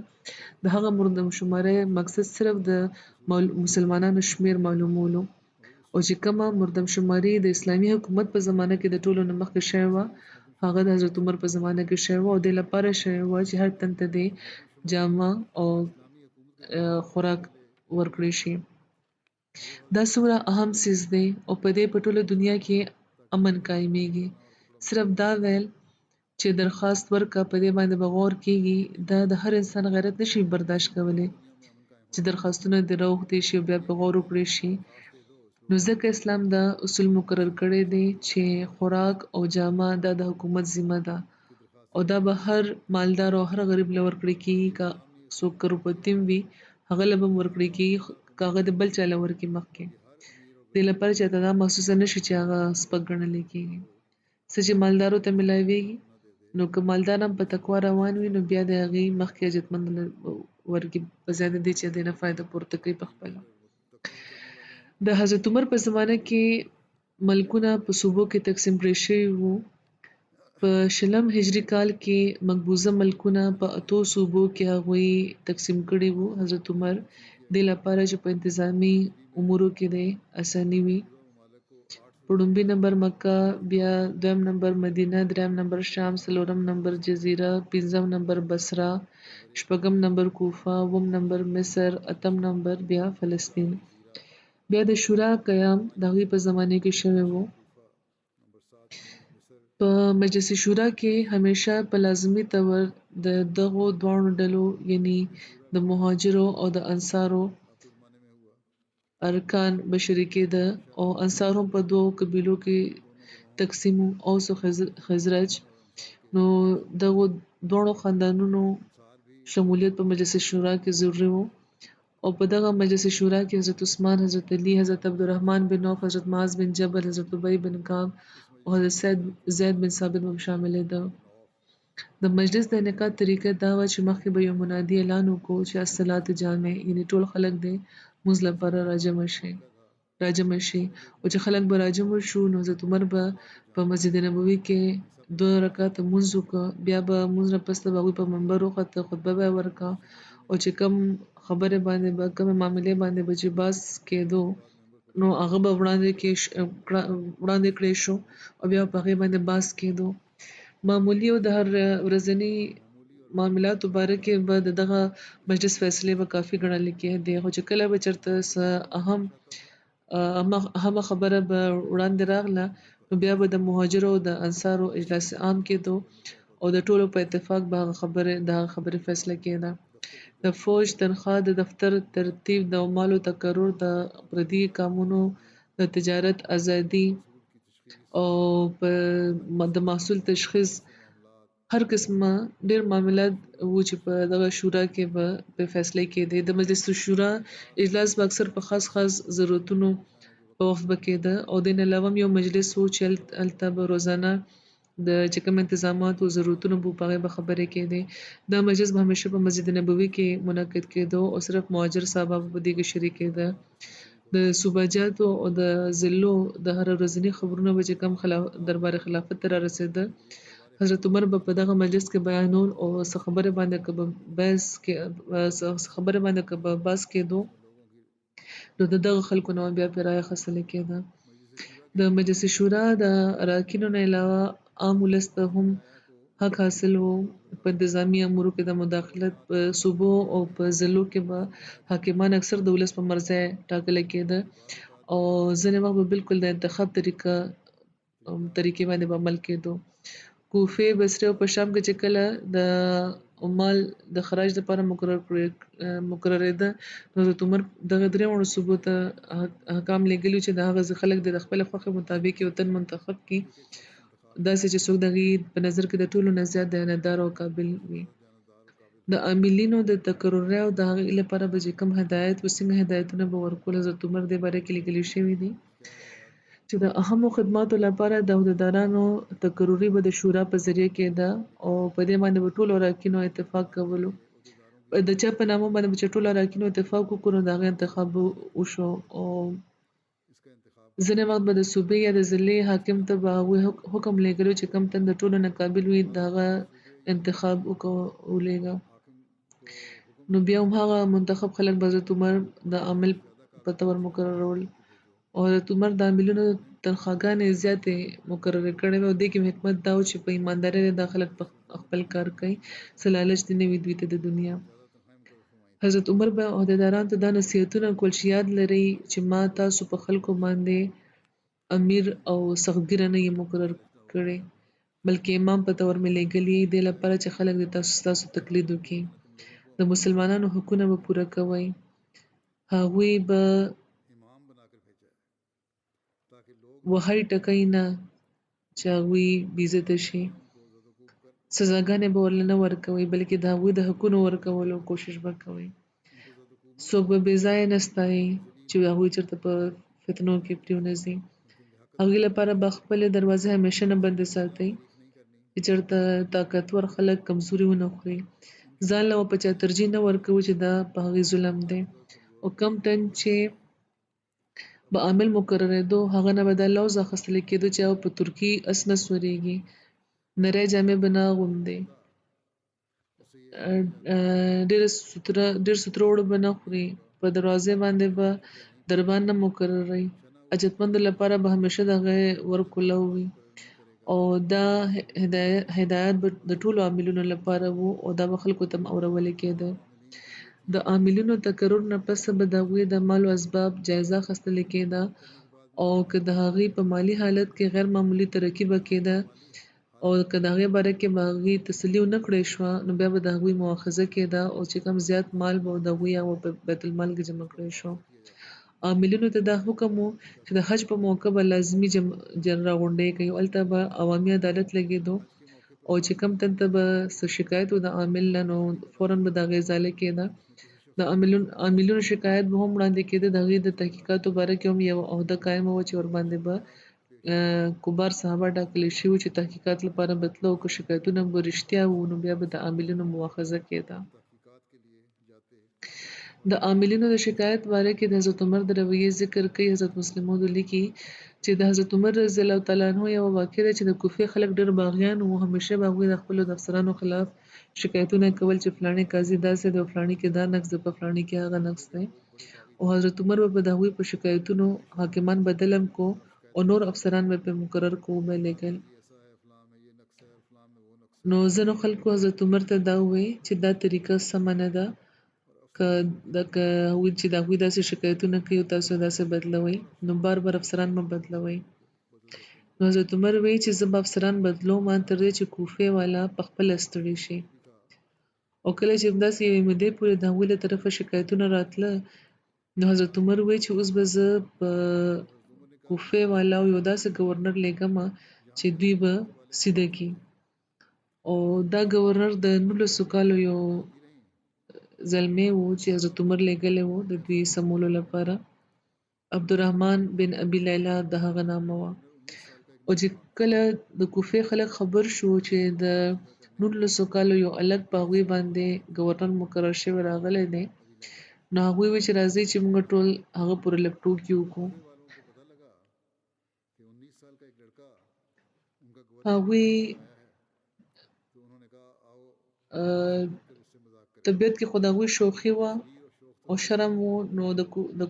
د هغه مردمشمارۍ مقصد صرف د مسلمانانو شمیر معلومولو او چې کومه مردمشماري د اسلامي حکومت په زمانه کې د ټولو نه مخکې شوې وه هغه د حضرت عمر په زمانه کې شوې وه او دې لپاره شوې وه چې هر تن ته د جامه او خوراک ورکړی شي دا څومره اهم څیز دی او په دې په ټوله دنیا کې امن قایمیږي صرف دا ویل چې درخواست ورکه په دې باندې به غور کیږي دا د هر انسان غیرت نشي برداشت کولی چې درخواستونه دې راوغوښتي شي او بیا په غور وکړی شي نو ځکه اسلام دا اصول مقرر کړی دی چې خوراک او جامه دا د حکومت ذمه ده او دا به هر مالدار او هر غریب له ورکړی کیږي که څوک کروپتی هم وي هغه له به هم ورکړی کیږي که هغه د بل چا له ورکړي مخکې دې لپاره چې ته دا محسوسه نشي چې هغه سپک ګڼلی کیږي څه چې مالدارو ته میلاویږي نو که مالدار هم په تقوا روان وي نو بیا د هغې مخکې حاجتمند ورکړي په زیاده دی چې دې نه فایده پورته کوي په خپله د حضرت عمر په زمانه کې ملکونه په صوبو کې تقسیم کړی شوي وو په 20 هجري کال کې مقبوضه ملکونه په 8 صوبو کې هغوی تقسیم کړي وو حضرت عمر دې لپاره چې په انتظامی امورو کې د اساني وي په لومړي نمبر مکه بیا دویم نمبر مدینه دریم نمبر شام څلورم نمبر جزیره پنځم نمبر بصره شپږم نمبر کوفه اووم نمبر مصر اتم نمبر بیا فلسطین بیا د شورا قیام د هغوی په زمانه کې شوی وو په مجلس شورا کې همیشه په لازمي طور د دغو دواړو ډلو یعنی د مهاجرو او د انصارو ارکان به شریکېده او انصار هم په دوو قبیلو کې تقسیم وو اوس او خزرج نو دغو دواړو خاندانونو شمولیت په مجلس شورا کې ضروري وو او په دغه مجلس شورا کې حضرت عثمان حضرت علي حضرت عبدالرحمن بن عوف حضرت معاذ بن جبل حضرت ابی بن کعب او حضرت زید بن ثابت هم شاملېده د مجلس د انعقاد طریقه دا وه چې مخکې به یو منادي اعلان وکړو چې الصلات جامع یعنې ټول خلک د مونځ لپاره راجمع شي او چې خلک به راجمع شو نو حضرت عمر به په مسجد نبوي کې 2 رکعته مونځ وکړه بیا به مونځ نه پسته به هغوی په منبر وخته خطبه به یې ورکړه او چې کوم خبرې باندې به کومې معاملې باندې به چې بحث کېدو نو هغه به وړاندې کړی شو او بیا په هغې باندې بحث کېدو معمولي او د هر ورځني معاملاتو باره کې به د دغه مجلس فیصلې به کافي ګڼل کېدې خو چې کله به چېرته څه اهمه خبره به وړاندې راغله نو بیا به د مهاجرو او د انصارو اجلاس عام کېدو او د ټولو په اتفاق به هغه خبرې فیصله کېده د فوج تنخواه د دفتر ترتیب د مالو تقرر د پردي کامونو د تجارت ازادي او د محصول تشخیص هر قسمه ډېر معاملات وو چې په دغه شورا کې به په فیصله کېدې د مجلس شورا اجلاس به اکثر په خاص ضرورتونو په وخت به کېده او د نه علاوه یو مجلس وو چې هلته به روزانه د چې کوم انتظامات او ضرورتونه به په هغې به خبرې کېدې دا مجلس به همیشه په مسجد نبوي کې منعقد کېدو او صرف مهاجر صاحبه به په دې کې شریکېده د صوباجاتو او د ضلعو د هر ورځني خبرونه به چې کوم دربار خلافت ته رارسېده حضرت عمر به په دغه مجلس کې بیانول او څه خبرې باندې که به بحث کېدو نو د دغه خلکو نه بیا پرې رایه اخیستل کېده د مجلس شورا د اراکینو نه علاوه عام ولس ته هم حق حاصل و په انتظامی امورو کې د مداخلت په صوبو او په ضلعو کې به حاکمان اکثر د ولس په مرضی ټاکل کېده او ځینې وخت به بالکل د انتخاب طریقې باندې به عمل کېدو کوفې بصرې او په شام کې چې کله د مال د خراج لپاره مقررېده نو حضرت عمر دغه درېواړو صوبو ته حکام لېږلي چې د هغه خلک د خپلې خوښې مطابق یو تن منتخب کړي داسې چې څوک د هغې په نظر کې د ټولو نه زیات دیانتدار او قابل وي د عاملینو د تقررۍ او د هغې لپاره به چې کوم هدایت و څنګه هدایتونه به ورکول حضرت عمر دې باره کې لیکلي شوي دي چې د اهمو خدماتو لپاره د عهدهدارانو تقرري به د شورا په ذریعه کېده او په دې باندې به ټولو اراکینو اتفاق کولو. د چا په نامه باندې به چې ټولو اراکینو اتفاق وکړو نو د هغه انتخاب به وشو او ځینې وخت به د صوبې یا د ضلعې حاکم ته به هغوی حکم لیږلو چې کوم تن د ټولو نه قابل وي د هغه انتخاب ولېږه. نو بیا هم هغه منتخب خلک به حضرت عمر د عامل په طور مقررول او حضرت عمر د عاملونو تنخواګانې زیاتې مقررې کړې وې او دې کې حکمت دا و چې په ایماندارۍ دا خلک خپل کار کوي څه لالچ دې نه وي دوی ته د دنیا. حضرت عمر به عهدهدارانو ته دا نصیحتونه کول چې یاد لرئ چې ما تاسو په خلکو باندې امیر او سختګیره نه یې مقرر کړی بلکې امام په طور مې لېږلی دې لپاره چې خلک د ستاسو تقلید وکړي. د مسلمانانو حقونه به پوره کوئ. هغوی به وهئ ټکئ نه چې هغوی بېعزته شي. سزاګانې به ورله نه ورکوئ بلکې د هغوی د حقونو ورکولو کوشش به کوئ. څوک به بې ځایه نه ستایئ چې هغوی چېرته په فتنو کې پرېونځي. هغوی لپاره به خپلې دروازې همیشه نه بندې ساتئ چې چېرته طاقتور خلک کمزوري ونه خوري. ځان له په چا ترجیح نه ورکوو چې دا په هغې ظلم دی او کم تن چې به عامل مقررېدو هغه نه به دا لوز اخیستلی کېدو چې هغه په ترکي اس نه سورېږي، نرۍ جامې به نه اغوندي، ډېر سوتره به نه خوري، په دروازې باندې به دربان نه مقرروي، حاجتمندو لپاره به همیشه د هغې ورکولو وي او دا هدایت به د ټولو عاملونو لپاره و او دا به خلکو ته اورولې کېده. د عاملونو تقرر نه پس به د هغوی د مال او اسباب جایزه اخیستلې کېده او که د هغې په مالي حالت کې غیر معمولي ترقي به کېده او که د هغې باره کې به هغې تسلي ونه کړی شوه نو بیا به د هغوی مؤاخذه کېده او چې کوم زیات مال به د هغوی هغه په بیت المال کې جمع کړی شو. عاملینو ته دا حکم و چې د حج په موقع به لازمي راغونډۍ کوي او هلته به عوامي عدالت لګېدو او چې کوم تن ته به څه شکایت و د عامل نه نو فوراً به د هغې ازاله کېده. د عاملونو شکایت به هم وړاندې کېده. د هغې د تحقیقاتو باره کې هم یوه عهده قایمه وه چې ورباندې به کبار صحابه ټاکلی شوي وو چې تحقیقات لپاره به تله او که شکایتونه به رښتیا وو نو بیا به د عاملینو مؤاخذه کېده. د عاملینو د شکایت باره کې د حضرت عمر د رویې ذکر کوي. حضرت مسلم موعود لیکي چې د حضرت عمر رضی الله تعالی عنه یوه واقعه ده چې د کوفې خلک ډېر باغیان وو. همیشه به هغوی د خپلو افسرانو خلاف شکایتونه کول چې فلاني قاضي داسې دی او فلاني کې دا نقص دی په فلاني کې هغه نقص دی او حضرت عمر به د هغوی په شکایتونو حاکمان بدلم کو او نور افسران به پرې مقرر کو به لېږل. نو ځینو خلکو حضرت عمر ته دا وویل چې دا طریقه سمه نه ده که هغوی چې د هغوی داسې شکایتونه کوي او تاسو داسې بدلوئ نو بار بار افسران مه بدلوئ. نو حضرت عمر وایي چې زه به افسران بدلوم تر دې چې کوفې والا پخپله ستړي شي او کله چې همداسې یوې مودې پورې د هغوی له طرفه شکایتونه راتله نو حضرت عمر وایي چې اوس به زه په کوفې والا یو داسې ګورنر لېږمه چې دوی به سیده کړي او دا ګورنر د 19 کالو یو زلمی و چې حضرت عمر لېږلی و د دوی سمولو لپاره. عبدالرحمن بن ابي لیلا د هغه نامه وه او چې کله د کوفې خلک خبر شو چې د 19 کالو یو هلک په هغوی باندې ګورنر مقرر شوی راغلی دی نو هغوی وایي چې راځئ چې موږ ټول هغه پورې لږ ټوکې وکړو. هغوی طبیعت کې خو د هغوی شوخي وه او شرم و نو د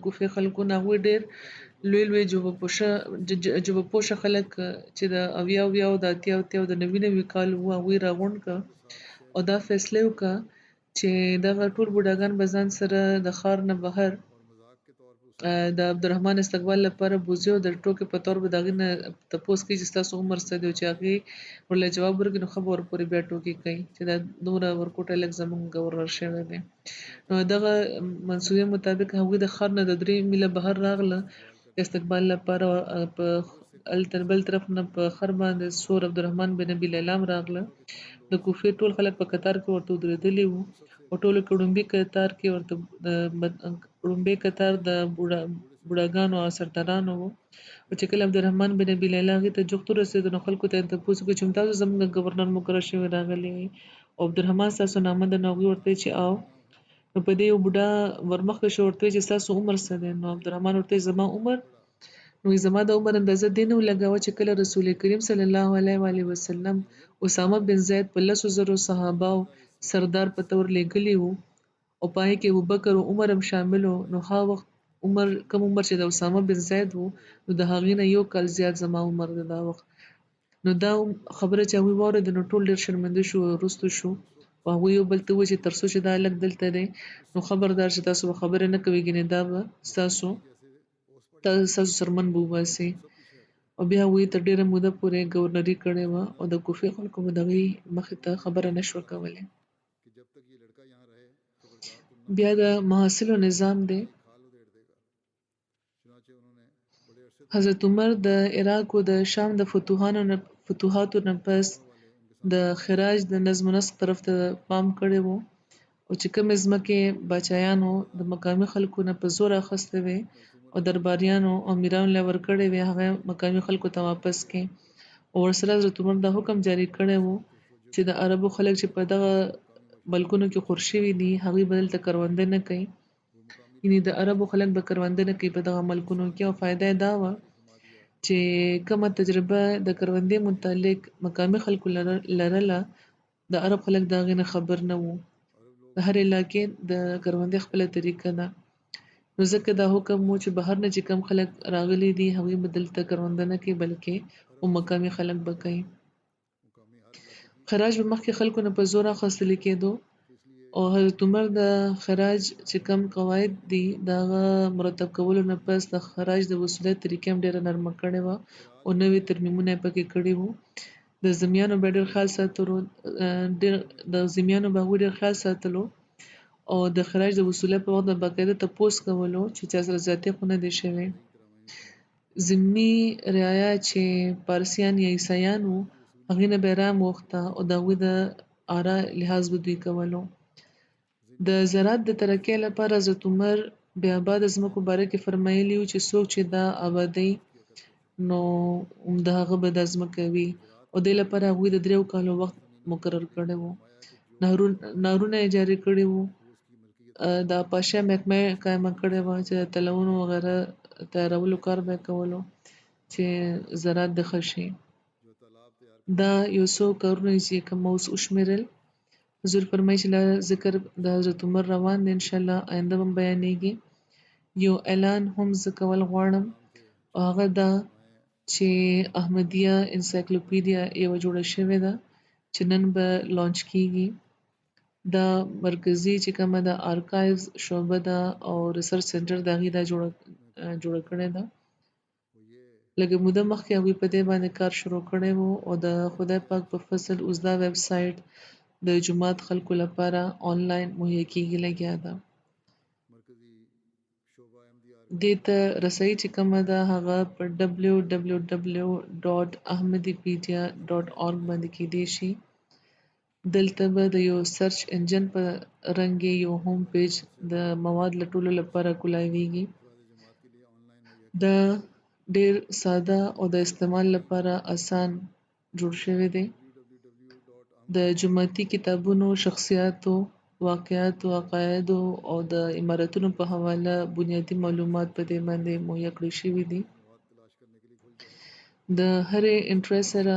کوفې خلکو نه هغوی ډېر لوی جبه پوشه خلک چې د 70 او د 80 او د 90 کالو وو هغوی راغونډ کړه او دا فیصله یې وکړه چې دغه ټول بوډاګان به ځان سره د ښار نه بهر د عبدالرحمن استقبال لپاره بوځي او د ټوکې په طور به د هغې نه تپوس کوي چې ستاسو عمر څه دی او چې هغې ورله جواب ورکړي نو ښه به ورپورې بیا ټوکې کوي چې دا دومره ورکوټی لږ زموږ ګورنر شوی دی. نو دغه منصوبې مطابق هغوی د ښار نه د 3 میله بهر راغله استقبال لپاره. په بل طرف نه په خر باندې سور عبدالرحمن بن ابي لیلا هم راغله. د کوفې ټول خلک په قطار کې ورته ودرېدلي وو او ټولو کې ړومبي قطار کې ورته ړومبی قطار د بوډاګانو او سردارانو وو. او چې کله عبدالرحمن بن ابي لیلا هغې ته جوخت ورسېدو نو خلکو ته یې تپوس وکړ چې تاسو زموږ ګورنر مقرر شوي راغلي وي او عبدالرحمن ستاسو نامه ده. نو هغوی ورته ویل چې او نو په دې یو بوډا ورمخکې شو ورته ویل چې ستاسو عمر څه دی؟ نو عبدالرحمن ورته ویل زما عمر نو زما د عمر اندازه دې نه ولګوه چې کله رسول کریم صلی الله علیه و آله وسلم اسامه بن زید په 10,000 صحابه او سردار په تور لېږلي وو او په هغې کې ابوبکر او عمر هم شامل وو. نو هغه وخت کم عمر چې د اسامه بن زید وو نو د هغې نه 1 کال زیات زما عمر دی دا وخت. نو دا خبره چې هغوی واورېده نو ټول ډېر شرمنده شو او وروسته شو او هغوی یو بل ته وویل چې تر څو چې دا هلک دلته دی نو خبردار چې تاسو به خبرې نه کوئ ګینې دا به ستاسو سرمن به وباسي. او بیا هغوی تر ډېره موده پورې ګورنري کړې وه او د کوفې خلکو به د هغوی مخې ته خبره نه شوه کولی. بیا د محاصلو نظام دی. حضرت عمر د عراق او د شام د فتوحاتو نه پس د خراج د نظم و نسق طرف ته پام کړی و او چې کومې ځمکې باچایانو د مقامي خلکو نه په زور اخیستې وې او درباریانو او امیرانو له ورکړې وې هغه مقامي خلکو ته واپس کړي او ورسره حضرت عمر دا حکم جاری کړی و چې د عربو خلک چې په دغه ملکونو کې خور شوي دي هغوی به دلته کرونده نه کوي، یعنې د عربو خلک به کرونده نه کوي په دغه ملکونو کې. او فایده یې دا وه چې کومه تجربه د کروندې متعلق مقامي خلکو لرله د عرب خلک د هغې نه خبر نه وو. د هر علاقې د کروندې خپله طریقه ده نو ځکه دا حکم و چې بهر نه چې کوم خلک راغلي دي هغوی به دلته کرونده نه کوي بلکې مقامي خلک به کوي. خراج به مخکې خلکو نه په زور اخیستل کېدو او حضرت عمر د خراج چې کوم قواعد دي د هغه مرتب کولو نه پس د خراج د وصولیت طریقه هم ډېره نرمه کړې وه او نوې ترمیمونه یې پکې کړي وو. د ذمیانو به ډېر خیال ساتلو او د خراج د وصولیت په وخت به باقاعده تپوس کولو چې چا سره زیاتې خو نه دي شوې. ذمي رعایا چې پارسیان یا عیسایان وو هغې نه به یې رام غوښته او د هغوی د آرا لحاظ به دوی کولو. د زراعت د ترقۍ لپاره حضرت عمر بې آباده ځمکو باره کې فرمایلي وو چې څوک چې دا آبادۍ نو د هغه به دا ځمکه وي او دې لپاره هغوی د 3 کالو وخت مقرر کړی وو. نهرونه یې جاري کړي وو. د پاشا محکمه یې قایمه کړې وه چې د تلونو وغیره تیارولو کار به یې کولو چې زراعت د ښه شي. دا یو څو کارونه چې کوم اوس وشمېرل حضور فرمایي چې له ذکر د حضرت عمر روان دی انشاءالله آینده به بیانېږي. یو اعلان هم زه کول غواړم او هغه دا چې احمدیه انسایکلوپیډیا یوه جوړه شوې ده چې نن به لانچ کیږي. دا مرکزي چې کومه د آرکایوز شعبه ده او ریسرچ سنټر د هغې دا جوړه کړې ده. لږه موده مخکې هغوی په دې باندې کار شروع کړی و او د خدای پاک په فضل اوس دا ویب سایټ د جومات خلکو لپاره آنلاین مهیا کیږي لګیا ده. دې ته رسایي چې کومه ده هغه په www.ahmadipedia.org باندې کیدی شي. دلته به د یو سرچ انجن په رنګ یو هوم پیج د مواد لټولو لپاره کولاویږي. دا ډېر ساده او د استعمال لپاره آسان جوړ شوی دی. د جوماتي کتابونو، شخصیاتو، واقعاتو، عقایدو او د عمارتونو په حواله بنیادي معلومات په دې باندې مهیا کړي شوي دي. د هرې انټرۍ سره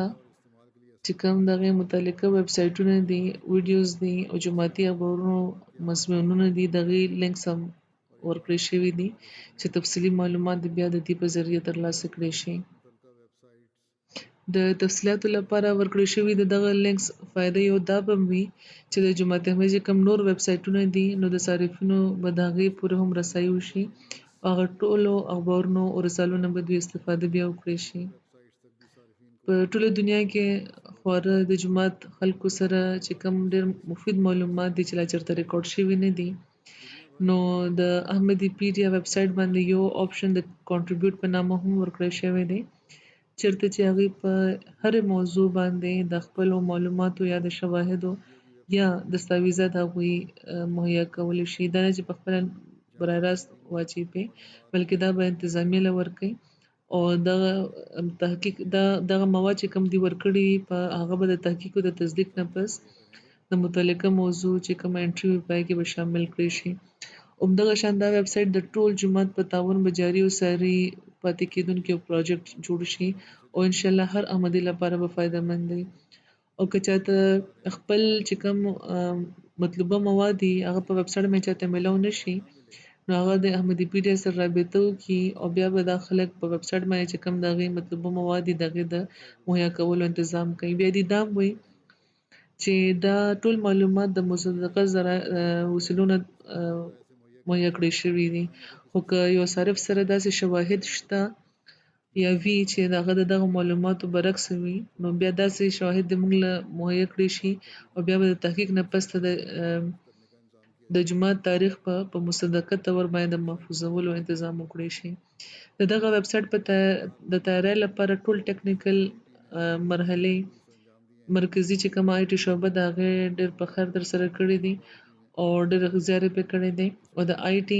چې کوم د هغې متعلقه ویب سایټونه دي، ویډیوز دي او جوماتي اخبارونو مضمونونه دي د هغې لینکس هم ورکړی شوي دي چې تفصیلي معلومات بیا د دې په ذریعه ترلاسه کړی شي. د تفصیلاتو لپاره ورکړی شوي د دغه لینکس فایده یو دا به وي چې د جومات احمدي چې کوم نور ویب سایټونه دي نو د صارفینو به د هغې پورې هم رسایي وشي او هغه ټولو اخبارونو او رسالو نه به دوی استفاده بیا وکړی شي. په ټوله دنیا کې خورا د جومات خلکو سره چې کوم ډېر مفید معلومات دي چې لا چېرته ریکارډ شوي نه دي نو د احمدیپیډیا ویب سایټ باندې یو آپشن د کانټریبیوټ په نامه هم ورکړی شوی دی چېرته چې هغوی په هرې موضوع باندې د خپلو معلوماتو یا د شواهدو یا دستاویزات هغوی مهیا کولی شي. دا نه چې په خپله برای راست واچي پې بلکې دا به انتظامیه له ورکوي او دغه تحقیق دغه مواد چې کوم دي ورکړي په هغه به د تحقیق او د تصدیق نه پس د متعلقه موضوع چې کوم انټری وي پای کې به شامل کړی شي همدغه شان دا ویب سټ د ټول جماعت په تعاون به جاري او ساري پاتې کېدونکي یو پروجیکټ جوړ شي او ان شاء الله هر احمدي لپاره به فایده مند وي او که چاته خپل چې کوم مطلوبه مواد دي هغه په ویب سټ باندې چاته ملو نشي نو هغه د احمدي پی ډي سره رابطه وکړي او بیا به دا خلک په ویب سټ باندې چې کوم دغه مطلوبه مواد دي دغه د مهیا کولو تنظیم کوي بیا دې دا وي چې دا ټول معلومات د مصدقه وسیلونه مهیا کړی شوي دي خو که یو صارف سره داسې شواهد شته یا وی چې دغه معلوماتو برعکس وي نو بیا داسې شواهد د موږ له مهیا کړی شي او بیا به د تحقیق نه پس د جماعت تاریخ په مصدقه تور باندې محفوظولو تنظیم وکړی شي دغه ویب سټ په د تیاری لپاره ټول ټیکنیکل مرحلې مرکزی چې کوم آی ټي شعبه د هغې ډېر په خیر در سره کړی دي او ډېر زیارې پې کړی دی او د آی ټي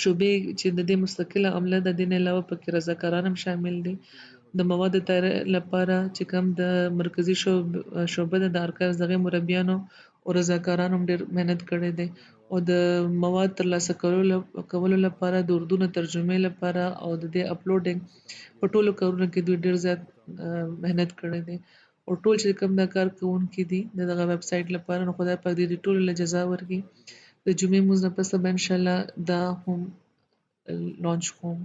شعبې چې د دې مستقله عمله د دې نه علاوه پکې رضاکاران هم شامل دي د مواد تیاری لپاره چې کوم د مرکزی شعبه د ارکاز دغه مربیانو او رضاکاران هم ډېر مهنت کړی دی او د مواد ترلاسه کولو لپاره د اردو نه ترجمې لپاره او د دې اپلوډینګ په ټولو کارونو کې دوی ډېر زیات مهنت کړی دی او ټول چې کوم دا کار کوونکي دي دغه ویب سټ لپاره نو خدای پاک دې ټول له جزا ورکړي د جمعې مونځ نه پس به ان شاء الله دا هم لانچ کوم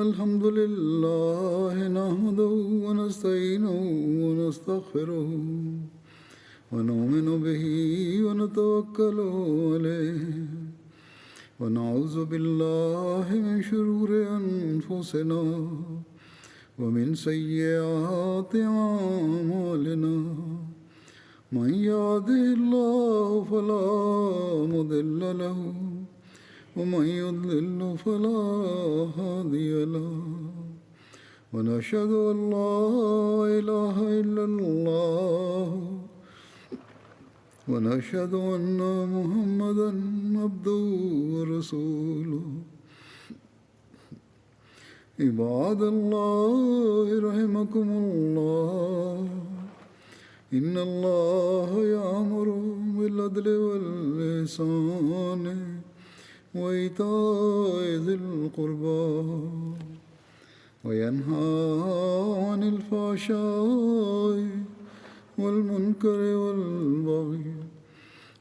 الحمد لله نحمده ونستعينه ونستغفره ونؤمن به ونتوكل عليه ونعوذ بالله من شرور أنفسنا ومن سيئات أعمالنا من يهده الله فلا مضل له ومن يضلل فلا هادي له ونشهد أن لا إله إلا الله ونشهد أن محمدا عبده ورسوله عباد الله رحمكم الله إن الله يأمر بالعدل والإحسان وإيتاء ذي القربى وينهى عن الفحشاء والمنكر والبغي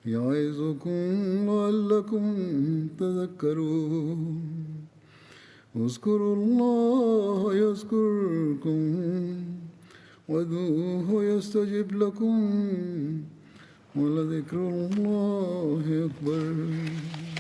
يعظكم لعلكم تذكرون اذكروا الله يذكركم وادعوه يستجب لكم ولذكر الله أكبر